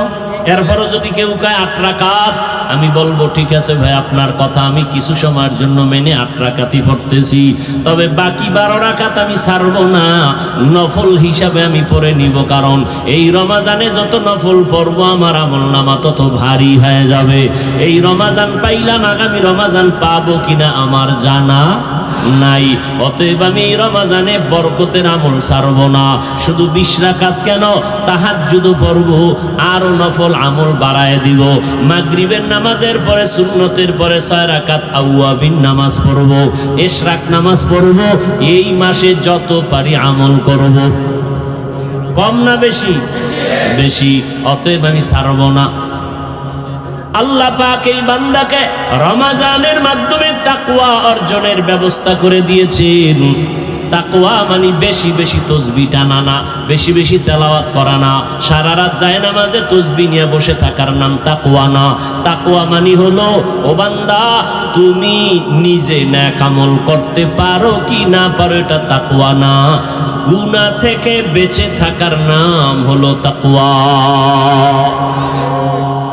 এরপরও যদি কেউ কয় 8 রাকাত, আমি বলবো ঠিক আছে ভাই, আপনার কথা আমি কিছু সময়ের জন্য মেনে 8 রাকাতই পড়তেছি, তবে বাকি 12 রাকাত আমি ছাড়বো না, নফল হিসাবে আমি পড়ে নিব। কারণ এই রমাজানে যত নফল পড়বো আমার আমলনামা তত ভারী হয়ে যাবে। এই রমাজান পাইলাম, আগামী রমাজান পাবো কিনা আমার জানা নাই। অতএব আমি এই রমাজানে বরকতের আমল ছাড়বো না। শুধু 20 রাকাত কেন, তাহাজ্জুদও পড়বো, আরো নফল আমল বাড়ায় দিব। মাগরিবের নামাজের পরে, সুন্নতের পরে 6 রাকাত আউয়াবিন নামাজ পড়বো, ইশরাক নামাজ পড়বো। এই মাসে যত পারি আমল করব। কম না বেশি? বেশি। অতএব আমি ছাড়বো না। আল্লাহ পাক এই বান্দাকে রমাজানের মাধ্যমে তাকওয়া অর্জনের ব্যবস্থা করে দিয়েছেন। তাকওয়া মানে বেশি বেশি তসবিহ টানা না, বেশি বেশি তেলাওয়াত করা না, সারা রাত জায়নামাজে তসবিহ নিয়ে বসে থাকার নাম তাকওয়া না। তাকওয়া মানে হলো, ও বান্দা তুমি নিজে নেক আমল করতে পারো কি না পারো এটা তাকওয়া না, গুনাহ থেকে বেঁচে থাকার নাম হলো তাকওয়া।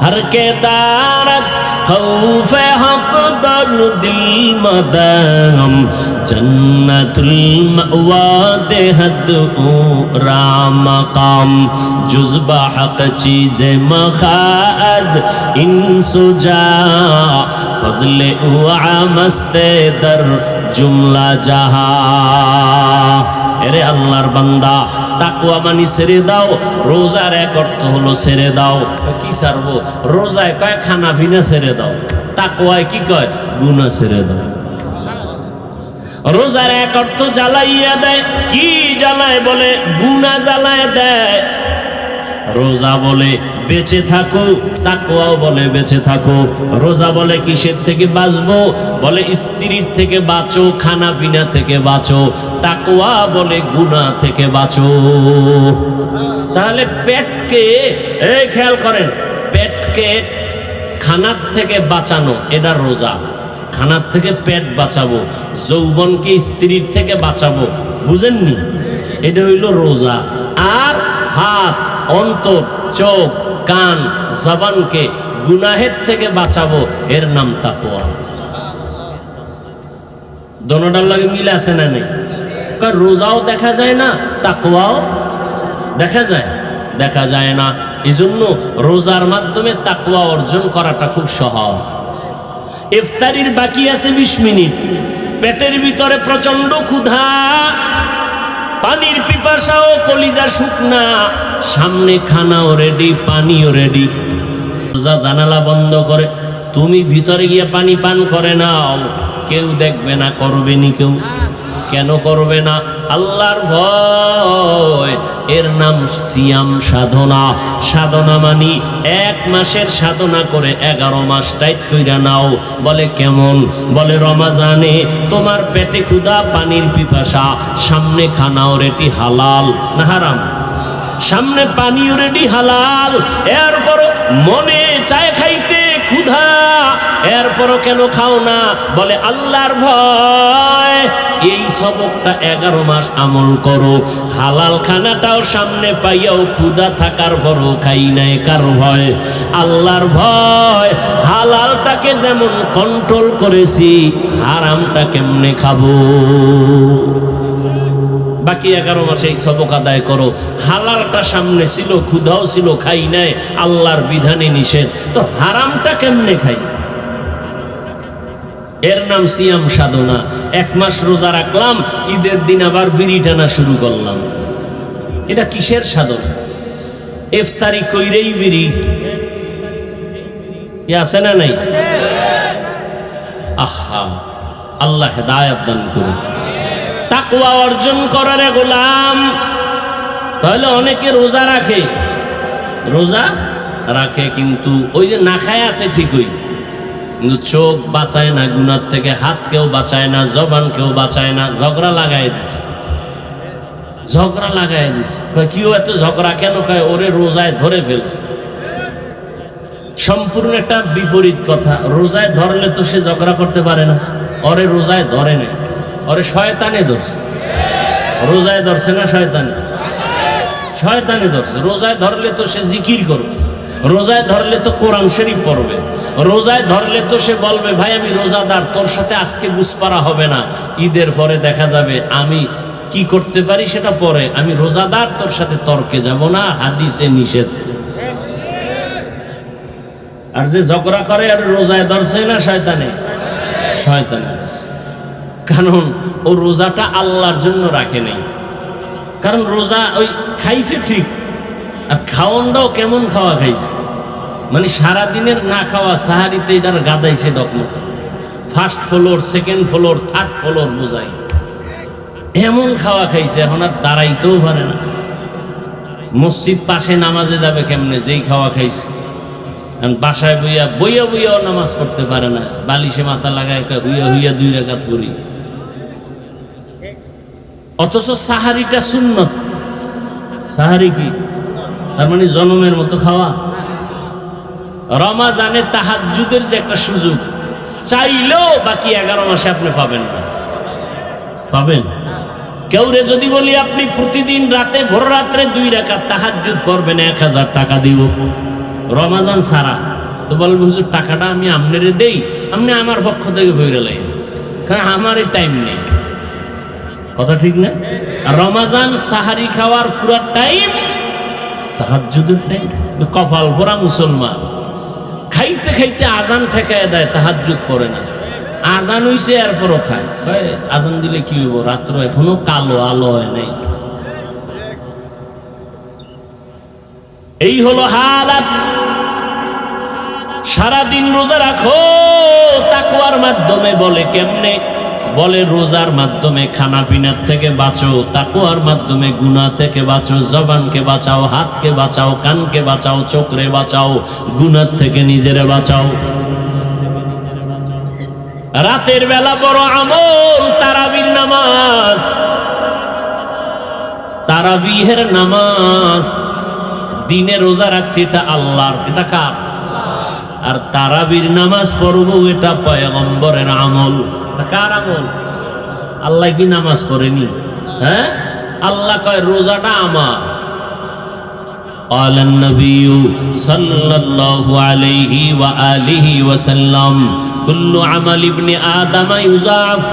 हर के दारत खौफ हक दर दिल मदाम जन्नतुल मअवा देहद राम मकाम जुज़बा हक चीज़े मखाज इन सुजा फजले उआ मस्ते दर जुमला जहा। এরে আল্লাহর বান্দা, তাকওয়া মানি ছেড়ে দাও। রোজার এক অর্থ হলো ছেড়ে দাও। কি ছাড়বো? রোজায় কয় খানা পিনা ছেড়ে দাও, তাকওয়ায় কি কয়? গুনাহ ছেড়ে দাও। রোজার এক অর্থ জ্বালাইয়া দেয়। কি জ্বালায়? বলে গুনাহ জ্বালায় দেয়। রোজা বলে বেঁচে থাকো, তাকওয়াও বলে বেঁচে থাকো। রোজা বলে কিসের থেকে বাঁচবো? বলে স্ত্রীর থেকে বাঁচো, খানা পিনা থেকে বাঁচো। তাকওয়া বলে গুনাহ থেকে বাঁচো। তাহলে পেটকে, এই খেয়াল করেন, পেটকে খানার থেকে বাঁচানো এটা রোজা। খানার থেকে পেট বাঁচাবো, যৌবনকে স্ত্রীর থেকে বাঁচাবো, বুঝেননি? এটা হইল রোজা। আর হাত, অন্তর, চোখ, কান, জবানকে গুনাহের থেকে বাঁচাবো, এর নাম তাকওয়া। দোনোটার লাগে মিল আছে না নেই? রোজাও দেখা যায় না, তাকওয়াও দেখা যায়? দেখা যায় না। এই জন্য রোজার মাধ্যমে তাকওয়া অর্জন করাটা খুব সহজ। ইফতারির বাকি আছে 20 মিনিট, পেটের ভিতরে প্রচন্ড ক্ষুধা, পানির পিপাসাও, কলিজা শুকনা, সামনে খানাও রেডি, পানিও রেডি। রোজা জানালা বন্ধ করে তুমি ভিতরে গিয়ে পানি পান করে নাও, কেউ দেখবে না, করবে নি কেউ। কেন করবে না? আল্লাহর ভয়। এর নাম সিয়াম সাধনা। সাধনা মানি 1 মাসের সাধনা করে 11 মাস টাইট কইরা নাও। বলে কেমন? বলে রমাজানে তোমার পেটে ক্ষুধা, পানির পিপাসা, সামনে খানাও রেডি, হালাল না হারাম? সামনে পানিও রেডি, হালাল। এরপর মনে চায় খাইতে, ক্ষুধা, এরপরও কেন খাও না? বলে আল্লাহর ভয়। এই সবকটা 11 মাস আমল করো। হালাল খানাটাও সামনে পাইয়াও ক্ষুধা থাকার পরও খাই নাই, কার ভয়? আল্লাহর ভয়। হালালটাকে যেমন কন্ট্রোল করেছি, হারামটা কেমনে খাবো? বাকি 11 মাসে এই সবক আদায় করো। হালালটা সামনে ছিল, ক্ষুধাও ছিল, খাই নাই, আল্লাহর বিধানে নিষেধ, তো হারামটা কেমনে খাই? এর নাম সিয়াম সাধনা। 1 মাস রোজা রাখলাম, ঈদের দিন আবার বিড়ি টানা শুরু করলাম। এটা কিসের সাধনা? ইফতারি কইরেই বিড়ি, আছে না নাই? আহা, আল্লাহ হেদায়েত দান করুন। তাকওয়া অর্জন করার গোলাম। তাহলে অনেকে রোজা রাখে, রোজা রাখে কিন্তু ওই যে না খায় আছে ঠিকই, কিন্তু চোখ বাঁচায় না গুনার থেকে, হাত কেউ বাঁচায় না, জবান কেউ বাঁচায় না। ঝগড়া লাগাই দিছে, ঝগড়া লাগাই দিছে। কেউ এত ঝগড়া কেন খায়? ওরে রোজায় ধরে ফেলছে। সম্পূর্ণ একটা বিপরীত কথা। রোজায় ধরলে তো সে ঝগড়া করতে পারে না, ওরে রোজায় ধরে না, ওরে শয়তানে ধরছে। রোজায় ধরছে না শয়তানে? শয়তানে ধরছে। রোজায় ধরলে তো সে জিকির করবে, রোজায় ধরলে তো কোরআন শরীফ পড়বে, রোজায় ধরলে তো সে বলবে ভাই আমি রোজাদার, তোর সাথে আজকে গুসপারা হবে না, ঈদের পরে দেখা যাবে আমি কি করতে পারি সেটা পরে, আমি রোজাদার, তোর সাথে তর্কে যাব না, হাদিসে নিষেধ। আর যে ঝগড়া করে আর রোজায় ধরছে না শয়তানে? শয়তানে ধরছে। কারণ ও রোজাটা আল্লাহর জন্য রাখে নাই। কারণ রোজা ওই খাইছে ঠিক, আর খাওয়ানটাও কেমন খাওয়া খাইছে, মানে সারাদিনের না খাওয়া সাহারিতে এটার গাদাইছে ডকমট। First floor, second floor, third floor বোঝাই, এমন খাওয়া খাইছে এখন আর দাঁড়াইতেও পারে না। মসজিদ পাশে নামাজে যাবে কেমনে, যেই খাওয়া খাইছে। বাসায় বইয়া বইয়া বইয়াও নামাজ পড়তে পারে না, বালিশে মাথা লাগায় হুইয়া হুইয়া 2 রাকাত পড়ি। অথচ সাহারিটা সুন্নত। সাহারি কি? তার মানে জনমের মতো খাওয়া। রমাজানে তাহাজ্জুদের যে একটা সুযোগ, চাইলেও বাকি 11 মাসে আপনি পাবেন না। পাবেন? কেউরে যদি বলি আপনি প্রতিদিন রাতে, ভোর রাত্রে 2 রাকাত তাহাজ্জুদ পড়বেন, 1000 টাকা দিব রমাজান ছাড়া, তো বলবে হুজুর টাকাটা আমি আপনারে দেই, আপনি আমার পক্ষ থেকে ভইরা লাইন, কারণ আমার এই টাইম নেই। কথা ঠিক না? রমাজান সাহারি খাওয়ার পুরা টাইম তাহাজ্জুদের টাইম। কপাল ভরা মুসলমান খাইতে খাইতে আজান ঠেকায় দেয়, তাহাজ্জুদ পড়ে না। আজান হইছে এরপরও খায়। আজান দিলে কি হইব? রাত্র এখনো কালো, আলো হয় নাই। এই হলো হালাত। সারাদিন রোজা রাখো, তাকওয়ার মাধ্যমে। বলে কেমনে? বলে রোজার মাধ্যমে খানা পিনার থেকে বাঁচো, তাকওয়ার মাধ্যমে গুনাহ থেকে বাঁচো, জবানকে বাঁচাও, হাতকে বাঁচাও, কানকে বাঁচাও, চোখরে বাঁচাও, গুনাহ থেকে নিজেরে বাঁচাও। রাতের বেলা বড় আমল তারাবির নামাজ, তারাবিহের নামাজ। দিনে রোজা রাখছি এটা আল্লাহর, এটা কার? আর তারাবির নামাজ পড়ব এটা পয়গম্বরের আমল। এটা কার আমল? আল্লাহ কি নামাজ পড়েনি? হ্যাঁ, আল্লাহ কয় রোজাটা আমার। قال النبي صلى الله عليه وآله وسلم كل عمل ابن آدم يضاعف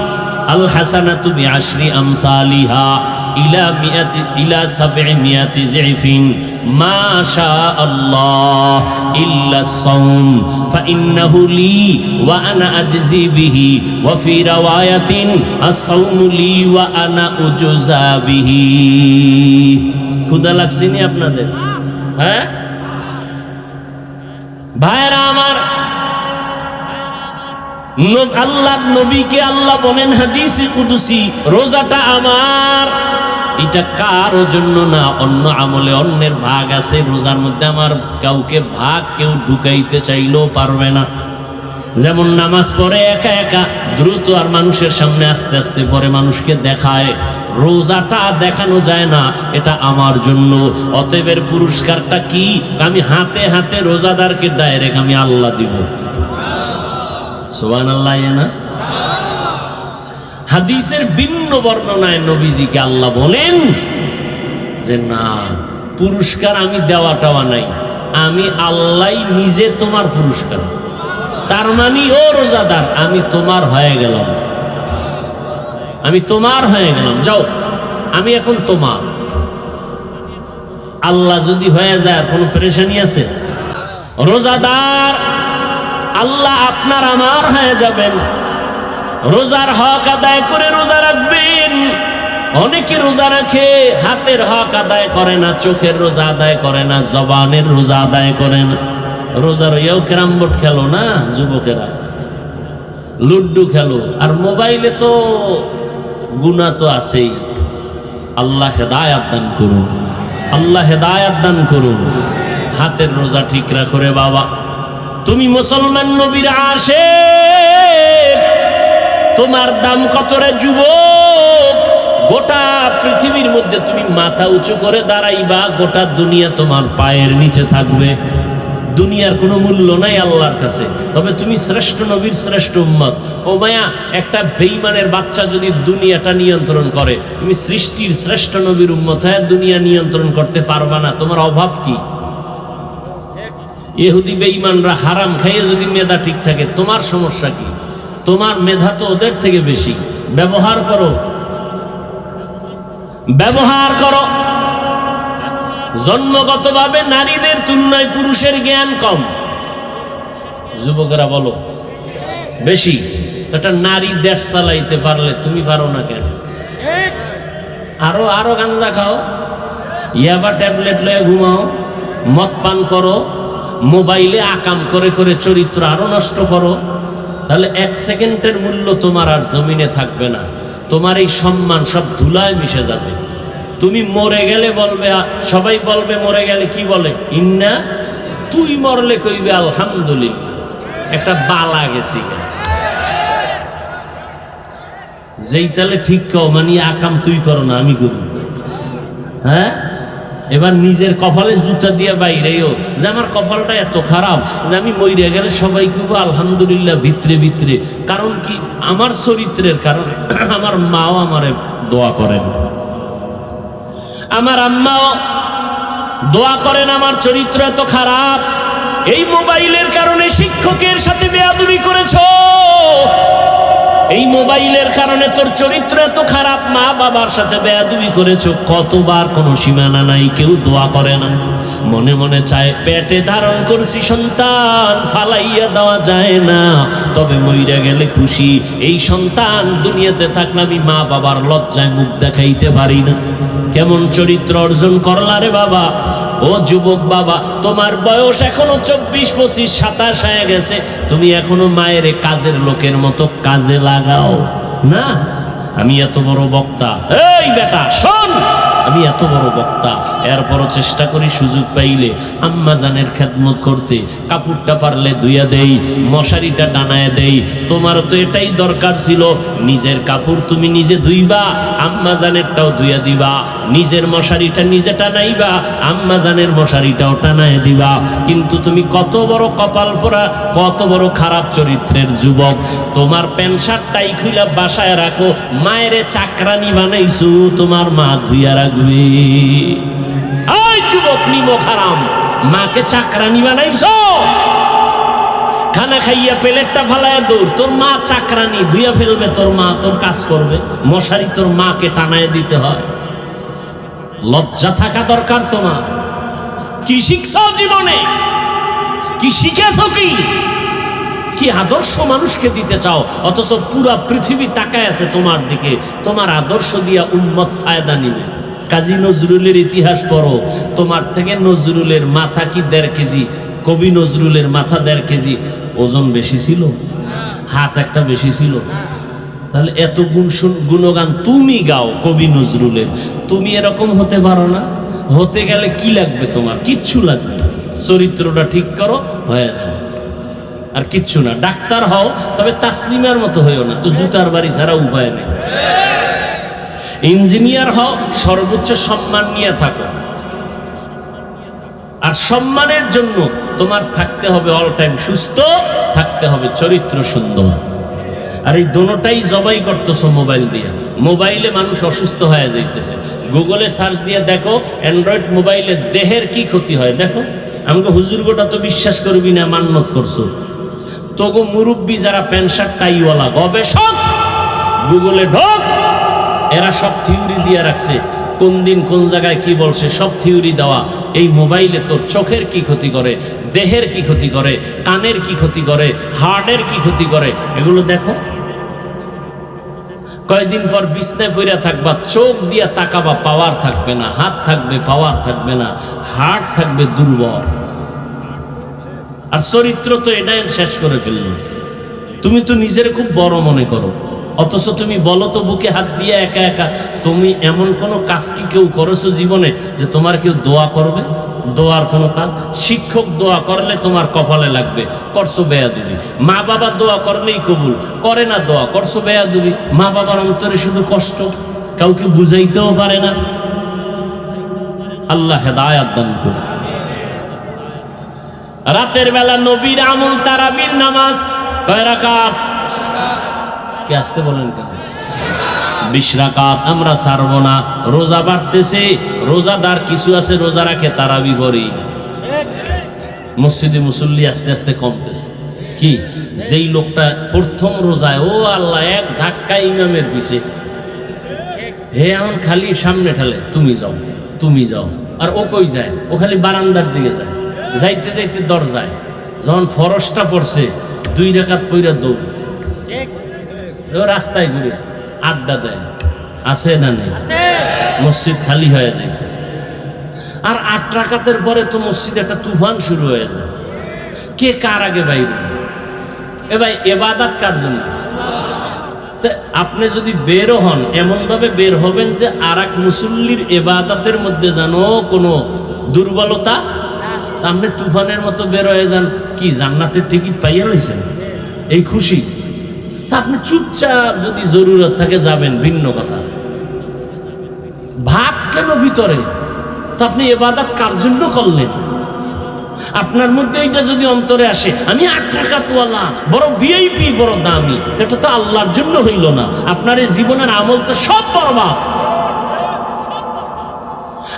الحسنة بعشر أمثالها إلى 700 ضعف ما شاء الله إلا الصوم فإنه لي وأنا أجزي به وفي رواية الصوم لي وأنا أجزى به। ক্ষুধা লাগছে নি আপনাদের? হ্যাঁ ভাইরা আমার, আল্লাহর নবীকে আল্লাহ বলেন হাদিসে কুদসি, রোজাটা আমার। এটা কারো জন্য না, অন্য আমলে অন্যের ভাগ আছে, রোজার মধ্যে আমার কাউকে ভাগ কেউ ঢুকাইতে চাইলেও পারবে না। যেমন নামাজ পড়ে একা একা দ্রুত আর মানুষের সামনে আস্তে আস্তে পরে মানুষকে দেখায়, রোজাটা দেখানো যায় না, এটা আমার জন্য। অতএবের পুরস্কারটা কি? আমি হাতে হাতে রোজাদারকে ডাইরেক্ট আমি আল্লাহ দিব। সুবহানাল্লাহ না? হাদিসের ভিন্ন বর্ণনায় নবীজিকে আল্লাহ বলেন যে না, পুরস্কার আমি দেওয়াটাও নাই, আমি আল্লাহ নিজে তোমার পুরস্কার। তার মানে ও রোজাদার, আমি তোমার হয়ে গেলাম, আমি তোমার হয়ে গেলাম, যাও আমি এখন তোমার। আল্লাহ যদি হয়ে যায় আর কোনো পেরেশানি আছে? রোজাদার আল্লাহ আপনার আমার হয়ে যাবেন। রোজার হক আদায় করে রোজা রাখবেন। অনেকে রোজা রাখে, হাতের হক আদায় করে না, চোখের রোজা আদায় করে না, জবানের রোজা আদায় করে না। রোজার ইয়েও ক্যারাম বোর্ড খেলো না যুবকেরা, লুড্ডু খেলো, আর মোবাইলে তো গুনাহ তো আছেই। আল্লাহ হেদায়াত দান করুন, আল্লাহ হেদায়াত দান করুন। হাতের রোজা ঠিক রাখো রে বাবা। তুমি মুসলমান নবীর আশিক, তোমার দাম কত রে যুবক? গোটা পৃথিবীর মধ্যে তুমি মাথা উঁচু করে দাঁড়াইবা, গোটা দুনিয়া তোমার পায়ের নিচে থাকবে। দুনিয়ার কোনো মূল্য নাই আল্লাহর কাছে, তবে তুমি শ্রেষ্ঠ নবীর শ্রেষ্ঠ উম্মত। ও মায়া, একটা বেঈমানের বাচ্চা যদি দুনিয়াটা নিয়ন্ত্রণ করে, তুমি সৃষ্টির শ্রেষ্ঠ নবীর উম্মত হ্যাঁ দুনিয়া নিয়ন্ত্রণ করতে পারবা না, তোমার অভাব কি? ইহুদি বেঈমানরা হারাম খাইয়ে যদি মেধা ঠিক থাকে, তোমার সমস্যা কি? তোমার মেধা তো ওদের থেকে বেশি। ব্যবহার করো, ব্যবহার করো। জন্মগতভাবে নারীদের তুলনায় পুরুষের জ্ঞান কম। যুবকেরা বলো বেশি। একটা নারী দেশ চালাইতে পারলে তুমি পারো না কেন? আরো আরো গাঞ্জা খাও, ইয়াবা ট্যাবলেট লয়ে ঘুমাও, মদ পান করো, মোবাইলে আকাম করে করে চরিত্র আরো নষ্ট করো, তাহলে 1 সেকেন্ডের মূল্য তোমার আর জমিনে থাকবে না। তোমার এই সম্মান সব ধুলায় মিশে যাবে। তুমি মরে গেলে বলবে, সবাই বলবে মরে গেলে কি বলে? ইন্না। তুই মরলে কইবে আলহামদুলিল্লাহ, একটা বালা গেছি। যেই তাহলে ঠিক কও, মানে আকাম তুই করো না আমি করি। হ্যাঁ, এবার নিজের কপালে জুতা দিয়ে বাইরেও যে আমার কপালটা এত খারাপ যে আমি মরে গেলে সবাই কইব আলহামদুলিল্লাহ ভিতরে ভিতরে। কারণ কি? আমার চরিত্রের কারণে। আমার মাও আমারে দোয়া করেন, আমার আম্মাও দোয়া করেন, আমার চরিত্র এত খারাপ। এই মোবাইলের কারণে শিক্ষকের সাথে বেয়াদবি করেছো, এই মোবাইলের কারণে তোর চরিত্র এত খারাপ, মা বাবার সাথে বেয়াদবি করেছো। কতবার, কোনো সীমানা নাই, কেউ দোয়া করে না। মনে মনে চায় পেটে ধারণ করছি সন্তান, ফালাইয়া দেওয়া যায় না, তবে মইরা গেলে খুশি। এই সন্তান দুনিয়াতে থাকলে আমি মা বাবার লজ্জায় মুখ দেখাইতে পারি না। কেমন চরিত্র অর্জন করলা রে বাবা? ও যুবক বাবা, তোমার বয়স এখনো 24, 25, 27 হয়ে গেছে, তুমি এখনো মায়ের কাজের লোকের মতো কাজে লাগাও। না, আমি এত বড় বক্তা, এই বেটা শোন, আমি এত বড় বক্তা, এরপরও চেষ্টা করি সুযোগ পাইলে আম্মা জানের খেদমত করতে। কাপড়টা পারলে ধুইয়া দেই, মশারিটা টানায় দেই। তোমার তো এটাই দরকার ছিল, নিজের কাপড় তুমি নিজে ধুইবা, আম্মা জানেরটাও ধুইয়া দিবা, নিজের মশারিটা নিজে টানাইবা, আম্মা জানের মশারিটাও টানায় দিবা। কিন্তু তুমি কত বড় কপাল পোড়া, কত বড় খারাপ চরিত্রের যুবক, তোমার প্যান্ট শার্টটাই খুইলা বাসায় রাখো, মায়েরে চাকরানি বানাইছো, তোমার মা ধুইয়া রাখবে। এই যুবক নিমক হারাম, মাকে চাকরানি বানাইছো, খানা খাইয়া প্লেটটা ফালাইয়া দৌড়, তোর মা চাকরানি ধুইয়া ফেলবে, তোর মা তোর কাজ করবে, মশারি তোর মাকে টানায় দিতে হয়। লজ্জা থাকা দরকার তোমার। কি শিখছো জীবনে, কি শিখেছো, কি আদর্শ মানুষকে দিতে চাও, অথচ পুরা পৃথিবী তাকায় আছে তোমার দিকে, তোমার আদর্শ দিয়া উম্মত ফায়দা নিবে। কাজী নজরুলের ইতিহাস পড়ো, তোমার থেকে নজরুলের মাথা কি 1.5 কেজি, কবি নজরুলের মাথা 1.5 কেজি ওজন বেশি ছিল, হাত একটা বেশি ছিল। তাহলে এত গুণগান তুমি গাও কবি নজরুলের, তুমি এরকম হতে পারো না? হতে গেলে কি লাগবে তোমার? কিচ্ছু লাগবে না, চরিত্রটা ঠিক করো, হয়ে যাবে। আর কিচ্ছু না, ডাক্তার হও, তবে তাসলিমার মতো হইও না, তো জুতার বাড়ি ছাড়া উপায় নেই। ইঞ্জিনিয়ার হও, সর্বোচ্চ সম্মান নিয়ে থাকো। আর সম্মানের জন্য তোমার থাকতে হবে অল টাইম সুস্থ, থাকতে হবে চরিত্র সুন্দর। আর এই দোনোটাই জবাই করতেছো মোবাইল দিয়ে। মোবাইলে মানুষ অসুস্থ হয়ে যাইতেছে, গুগলে সার্চ দিয়ে দেখো অ্যান্ড্রয়েড মোবাইলে দেহের কি ক্ষতি হয় দেখো। আমাকে হুজুর গোটা তো বিশ্বাস করবি না, মান্যত করছো। তবু মুরব্বী যারা প্যান্ট শার্ট টাইওয়ালা গবেষক, গুগলে ঢোক, এরা সব থিওরি দিয়ে রাখছে, কোন দিন কোন জায়গায় কি বলছে, সব থিওরি দেওয়া। এই মোবাইলে তোর চোখের কি ক্ষতি করে, দেহের কি ক্ষতি করে, কানের কি ক্ষতি করে, হার্টের কি ক্ষতি করে, এগুলো দেখো। কয়েকদিন পর বিছনায় পইরা থাকবা, চোখ দিয়া তাকাবা, পাওয়ার থাকবে না, হাত থাকবে, পাওয়ার থাকবে না, হার্ট থাকবে দুর্বল। আর চরিত্র তো এটাই শেষ করে ফেললো। তুমি তো নিজের খুব বড় মনে করো, অথচ তুমি বলো তো বুকে হাত দিয়ে একা একা, তুমি এমন কোনো কাজ কি কেউ করেছো জীবনে যে তোমার কেউ দোয়া করবে? দোয়ার কোনো কাজ, শিক্ষক দোয়া করলে তোমার কপালে লাগবে, করছো বেয়াদবি। মা বাবা দোয়া করলেই কবুল, করে না দোয়া, করছো বেয়াদবি। মা বাবার অন্তরে শুধু কষ্ট, কাউকে বুঝাইতেও পারে না। আল্লাহ হেদায়াত দান করুন। রাতের বেলা নবীর আমল তারাবির নামাজ কয় রাকাত? কি আসতে বলেন কেন? 20 রাকাত। আমরা ছাড়বো না। রোজা বাড়তেছে, রোজাদার কিছু আছে রোজা রাখে, তারাবি পড়েই না। মসজিদে মুসল্লি আস্তে আস্তে কমতেছে। কি যেই লোকটা প্রথম রোজায়, ও আল্লাহ, এক ধাক্কা ইমামের পিছে, হে এখন খালি সামনে ঠালে, তুমি যাও, তুমি যাও। আর ও কই যায়? ও খালি বারান্দার দিকে যায়, যাইতে যাইতে দরজায়। যখন ফরজটা পড়ছে, 2 রাকাত পইরা দৌড়, রাস্তায় ঘুরে আড্ডা দেয়, আছে না নেই? মসজিদ খালি হয়ে যাইতেছে। আর 8 রাকাতের পরে তো মসজিদে একটা তুফান শুরু হয়ে যায়। কে কার আগে বাইরে? এ ভাই, এবাদত কার জন্য? আপনি যদি বেরো হন, এমন ভাবে বের হবেন যে আর এক মুসল্লির এবাদতের মধ্যে যেন কোনো দুর্বলতা, আপনি তুফানের মতো বের হয়ে যান। কি জান্নাতের টিকিট পাইয়া লইছেন, এই খুশি? তা আপনি চুপচাপ, যদি জরুরত থাকে যাবেন, ভিন্ন কথা। ভাগ কেন ভিতরে? তা আপনি এবাদত কার জন্য করলেন? আপনার মধ্যে এইটা যদি অন্তরে আসে, আমি 8 রাকাতওয়ালা, বড় ভিআইপি, বড় দামি, এটা তো আল্লাহর জন্য হইল না। আপনার এই জীবনের আমল তো সব বরবাদ।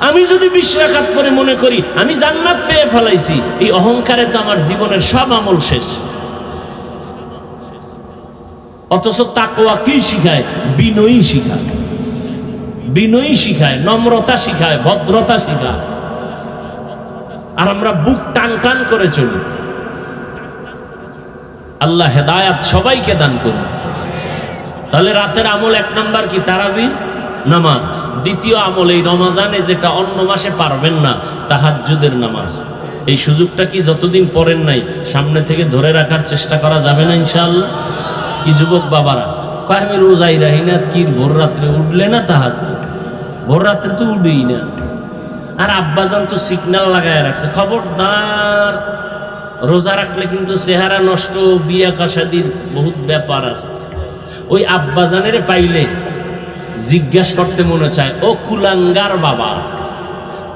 আমি যদি 20 রাকাত পরে মনে করি আমি জান্নাত পেয়ে ফেলাইছি, এই অহংকারে তো আমার জীবনের সব আমল শেষ। অথচ তাকওয়া কি শিখায়? বিনয়ী শিখায়, বিনয়ী শিখায়, নম্রতা শিখায়, ভদ্রতা শিখায়। আর আমরা বুক টান টান করে চলি। আল্লাহ হেদায়াত সবাইকে দান করুন। তাহলে রাতের আমল 1 নাম্বার কি? তারাবি নামাজ। দ্বিতীয় আমল, এই রমাজানে যেটা অন্য মাসে পারবেন না, তাহাজ্জুদের নামাজ। এই সুযোগটা কি যতদিন পড়েন নাই, সামনে থেকে ধরে রাখার চেষ্টা করা যাবে না ইনশাআল্লাহ? কি যুবক বাবারা, কয় আমি রোজাই রাহি না। কি ভোর রাত্রে উঠলে না? তাহার ভোর রাত্রে তো উঠেই না। আর আব্বাজান তো সিগন্যাল লাগায় রাখছে, খবরদার রোজা রাখলে কিন্তু চেহারা নষ্ট, বিয়া কাশাদির বহুত ব্যাপার আছে। ওই আব্বাজানের পাইলে জিজ্ঞাসা করতে মনে চায়, ও কুলাঙ্গার বাবা,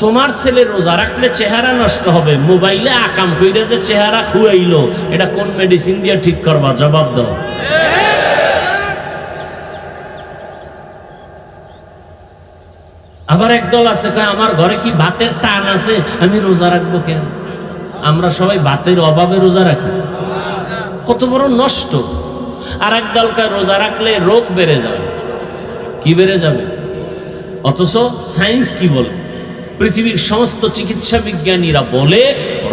তোমার ছেলে রোজা রাখলে চেহারা নষ্ট হবে, মোবাইলে আকাম কইরা যে চেহারা খুয়াইলো, এটা কোন মেডিসিন দিয়ে ঠিক করবা? জবাব দাও। আবার একদল আছে আমার ঘরে কি ভাতের টান আছে, আমি রোজা রাখবো কেন? আমরা সবাই ভাতের অভাবে রোজা রাখি, কত বড় নষ্ট। আর একদল রোজা রাখলে রোগ বেড়ে যাবে। কি বেড়ে যাবে? অথচ সায়েন্স কি বলে? পৃথিবীর সমস্ত চিকিৎসা বিজ্ঞানীরা বলে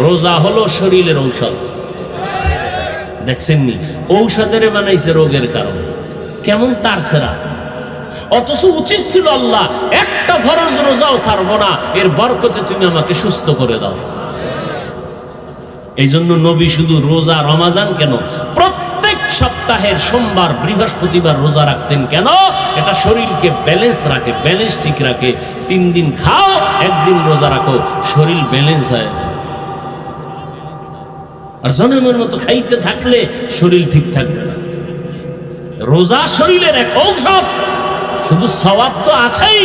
রোজা হলো শরীরের ঔষধ। দেখছেননি? ঔষধের বানাইছে রোগের কারণ। কেমন তার সেরা! অথচ উচিত ছিল আল্লাহ একটা ফরজ রোজাও ছাড়বো না, এর বরকতে তুমি আমাকে সুস্থ করে দাও। এই জন্য নবী শুধু রোজা রমাজান কেন, প্রত্যেক সপ্তাহের সোমবার বৃহস্পতিবার রোজা রাখতেন। কেন? এটা শরীরকে ব্যালেন্স রাখে, ব্যালেন্স ঠিক রাখে। 3 দিন খাও, 1 দিন রোজা রাখো, শরীর ব্যালেন্স হয়ে যায়। আর জনমের মতো খাইতে থাকলে শরীর ঠিক থাকবে না। রোজা শরীরের এক ঔষধ। শুধু সওয়াব তো আছেই,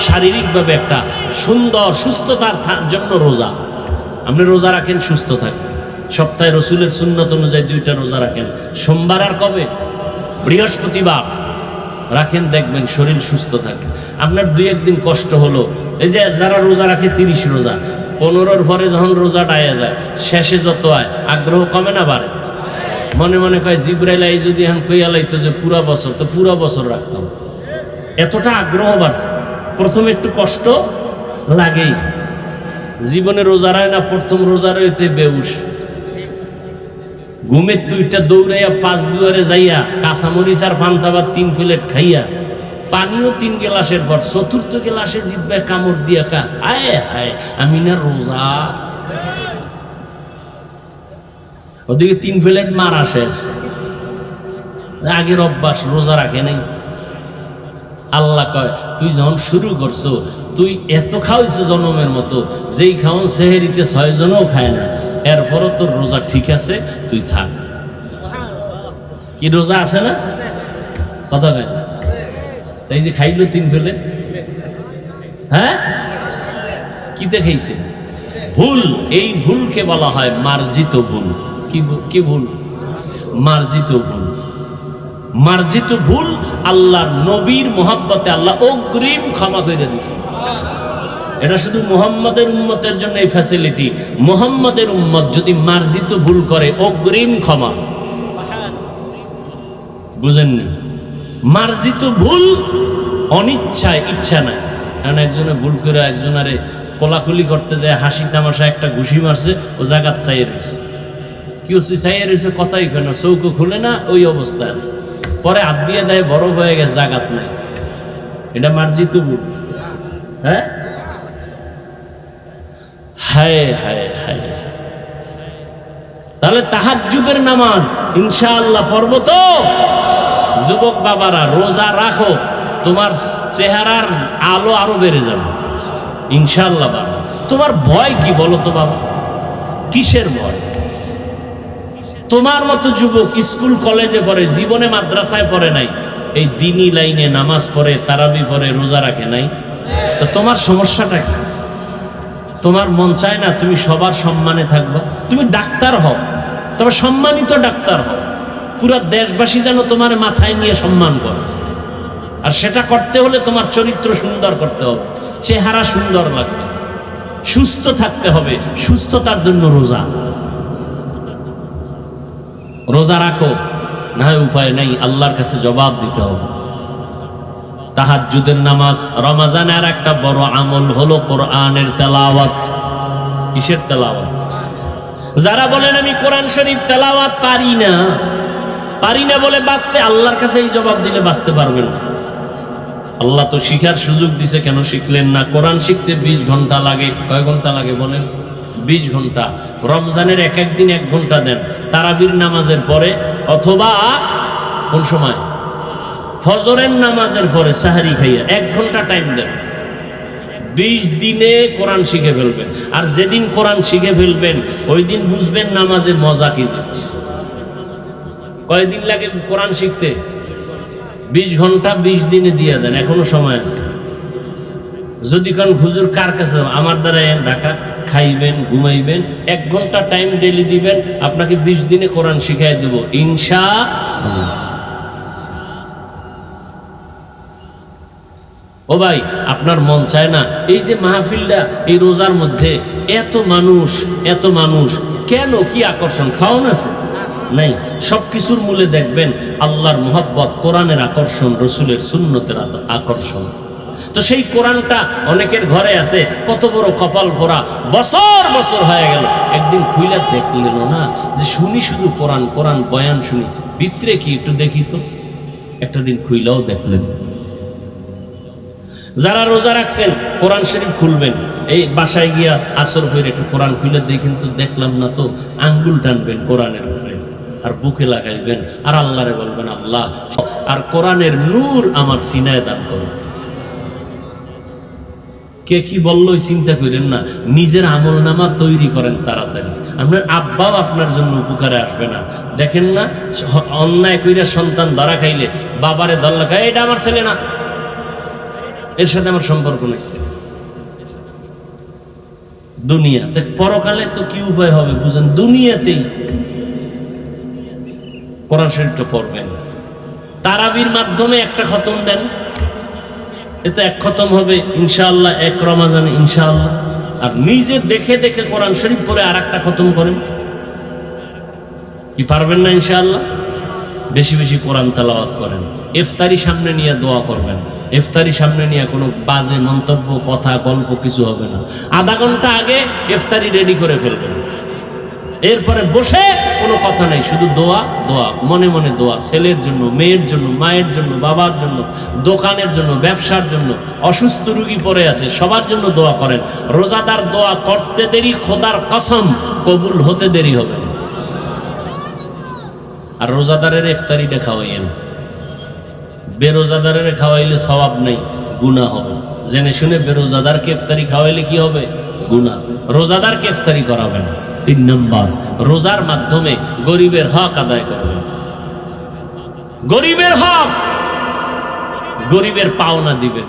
শারীরিকভাবে একটা সুন্দর সুস্থতার জন্য রোজা। আপনি রোজা রাখেন, সুস্থ থাকেন। সপ্তাহে রসুলের সুন্নত অনুযায়ী 2টা রোজা রাখেন, সোমবার আর কবে? বৃহস্পতিবার রাখেন, দেখবেন শরীর সুস্থ থাকে। আপনার 2-1 দিন কষ্ট হলো, এই যে যারা রোজা রাখে 30 রোজা, 15-র পরে যখন রোজাটা আয়া যায়, শেষে যত হয় আগ্রহ কমে না বাড়ে? মনে মনে কয় জিব্রাইল এই যদি এখন কইয়া লাইতো যে পুরা বছর, তো পুরা বছর রাখতাম। এতটা আগ্রহ বাড়ছে। প্রথমে একটু কষ্ট লাগেই। জীবনে রোজা রায় না, প্রথম রোজা রইতে বেউস, ঘুমের 2টা দৌড়াইয়া 5 দুয়ারে যাইয়া কাঁচামরিচ আর পান্তাবাদ 3 প্লেট খাইয়া, পানিও 3 গ্লাসের পর 4র্থ গ্লাসে জিব্বায় কামড় দিয়া কা, আয় হায় আমি না রোজা। ওদিকে 3 প্লেট মারা শেষ। আগের অভ্যাস, রোজা রাখে নাই। আল্লাহ কয় তুই যখন শুরু করছো, তুই এত খাওয়াইছো জনমের মতো, যেই খাওয়ান সেহেরিতে 6 জনও খায় না, এরপরও তোর রোজা ঠিক আছে, তুই থাক। কি রোজা আছে না? কথা কেন? তাই যে খাইলো 3 প্লেট, হ্যাঁ কিতে খাইছে? ভুল। এই ভুলকে বলা হয় মার্জিত ভুল। কি ভুল? মার্জিত ভুল। মার্জিত ভুল আল্লাহর নবীর মোহাব্বতে আল্লাহ অগ্রিম ক্ষমা করে দিয়েছে। এটা শুধু মুহাম্মাদের উম্মতের জন্য এই ফ্যাসিলিটি। মুহাম্মাদের উম্মত যদি মার্জিত ভুল করে, অগ্রিম ক্ষমা। বুঝেননি? মার্জিত ভুল অনিচ্ছায়, ইচ্ছা নাই। কারণ একজনে ভুল করে একজনারে কোলাকুলি করতে যায়, হাসি তামাশা একটা ঘুষি মারছে, ও জাগাত চাইয়ে রয়েছে। কি হচ্ছে? চাইয়ে রয়েছে, কথাই কয় না, চৌকো খুলে না, ওই অবস্থা আছে। পরে হাত দিয়ে দেয়, বড় হয়ে গেছে, জাগাত নাই। এটা মার্জিত ভুল। হ্যাঁ, হায় হায় হায়। তাহলে তাহাজ্জুদের নামাজ ইনশাআল্লাহ পড়ব তো? যুবক বাবারা রোজা রাখো, তোমার চেহারার আলো আরো বেড়ে যাবে ইনশাআল্লাহ। বাবা তোমার ভয় কি বলো তো বাবা? কিসের ভয়? তোমার মতো যুবক স্কুল কলেজে পড়ে, জীবনে মাদ্রাসায় পড়ে নাই, এই দিনী লাইনে নামাজ পড়ে, তারাবি পড়ে, রোজা রাখে নাই। তো তোমার সমস্যাটা কি? তোমার মন চায় না তুমি সবার সম্মানে থাকবা? তুমি ডাক্তার হও, তবে সম্মানিত ডাক্তার হও, পুরো দেশবাসী যেন তোমার মাথায় নিয়ে সম্মান করে। আর সেটা করতে হলে তোমার চরিত্র সুন্দর করতে হবে, চেহারা সুন্দর লাগবে, সুস্থ থাকতে হবে। সুস্থতার জন্য রোজা। রোজা রাখো, না হয় উপায় নাই, আল্লাহর কাছে জবাব দিতে হবে। তাহাজ্জুদের নামাজ। রমজানের একটা বড় আমল হলো কোরআনের তেলাওয়াত। কিসের তেলাওয়াত? যারা বলেন আমি কোরআন শরীফ তেলাওয়াত পারি না বলে বাঁচতে, আল্লাহর কাছে এই জবাব দিলে বাঁচতে পারবেন না। আল্লাহ তো শিখার সুযোগ দিছে, কেন শিখলেন না? কোরআন শিখতে 20 ঘন্টা লাগে। কয় ঘন্টা লাগে বলেন? 20 ঘন্টা। রমজানের এক দিন 1 ঘন্টা দেন, তারাবির নামাজের পরে, অথবা কোন সময়? ফজরের নামাজের পরে সাহারি খাইয়া 1 ঘন্টা টাইম দেন, 20 দিনে কোরআন শিখে ফেলবেন। আর যেদিন কোরআন শিখে ফেলবেন ওই দিন বুঝবেন নামাজে মজা কি জিনিস। কয়দিন লাগে কোরআন শিখতে? 20 ঘন্টা 20 দিনে দিয়ে দেন, এখনো সময় আছে। যদি কোন হুজুর কার কাছে আমার দ্বারা ঢাকা খাইবেন ঘুমাইবেন, 1 ঘন্টা টাইম ডেলি দিবেন, আপনাকে 20 দিনে কোরআন শিখাই দেব ইনশাআল্লাহ। ও ভাই, আপনার মন চায় না এই যে মাহফিলটা এই রোজার মধ্যে এত মানুষ কেন? কি আকর্ষণ? খাওয়ান আছে নাই? সবকিছুর মূলে দেখবেন আল্লাহর মোহাব্বত, কোরআনের আকর্ষণ, রসুলের সুন্নতের আকর্ষণ। তো সেই কোরআনটা অনেকের ঘরে আছে, কত বড় কপাল ভরা, বছর বছর হয়ে গেল, একদিন খুইলা দেখলেন না যে শুনি শুধু কোরআন কোরআন বয়ান শুনি, ভিতরে কি একটু দেখি তো। একটা দিন খুইলাও দেখলেন। যারা রোজা রাখছেন কোরআন শরীফ খুলবেন, এই বাসায় গিয়া আসর করে একটু কোরআন খুলে দিয়ে কিন্তু দেখলাম না তো, আঙ্গুল টানবেন কোরআনের উপরে আর বুকে লাগাইবেন আর আল্লাহরে বলবেন আল্লাহ, আর কোরআনের নূর আমার সিনায় দান করুন। কে কি বললো চিন্তা করেন না, নিজের আমল নামা তৈরি করেন তাড়াতাড়ি। আপনার আব্বাও আপনার জন্য উপকারে আসবে না। দেখেন না, অন্যায় কইরা সন্তান ধরা খাইলে বাবারে দল্লা খায়, এটা আমার ছেলে না, এর সাথে আমার সম্পর্ক নেই। দুনিয়াতে, পরকালে তো কি উপায় হবে বুঝেন? দুনিয়াতেই কোরআন শরীফটা পড়বেন। তারাবির মাধ্যমে একটা খতম দেন, এতে 1 খতম হবে ইনশাআল্লাহ, 1 রমাজানে ইনশাআল্লাহ। আর নিজে দেখে দেখে কোরআন শরীফ পড়ে আর একটা খতম করেন, কি পারবেন না ইনশাআল্লাহ? বেশি বেশি কোরআন তেলাওয়াত করেন। ইফতারি সামনে নিয়ে দোয়া করবেন। ইফতারি সামনে নিয়ে কোনো বাজে মন্তব্য, কথা, গল্প কিছু হবে না। আধা ঘন্টা আগে ইফতারি রেডি করে ফেলবেন। এরপরে বসে কোনো কথা নাই, শুধু দোয়া দোয়া, মনে মনে দোয়া। ছেলের জন্য, মেয়ের জন্য, মায়ের জন্য, বাবার জন্য, দোকানের জন্য, ব্যবসার জন্য, অসুস্থ রোগী পড়ে আছে সবার জন্য দোয়া করেন। রোজাদার দোয়া করতে দেরি, খোদার কসম কবুল হতে দেরি হবে না। আর রোজাদারের ইফতারিটা খাওয়াইয়েন। বেরোজাদারের খাওয়াইলে সওয়াব নেই, গুনাহ হবে। জেনে শুনে বেরোজাদারকে ইফতারি খাওয়াইলে কি হবে? গুনাহ। রোজাদারকে ইফতারি করাবেন। 3 নম্বর, রোজার মাধ্যমে গরিবের হক আদায় করবেন। গরিবের হক, গরিবের পাওনা দিবেন।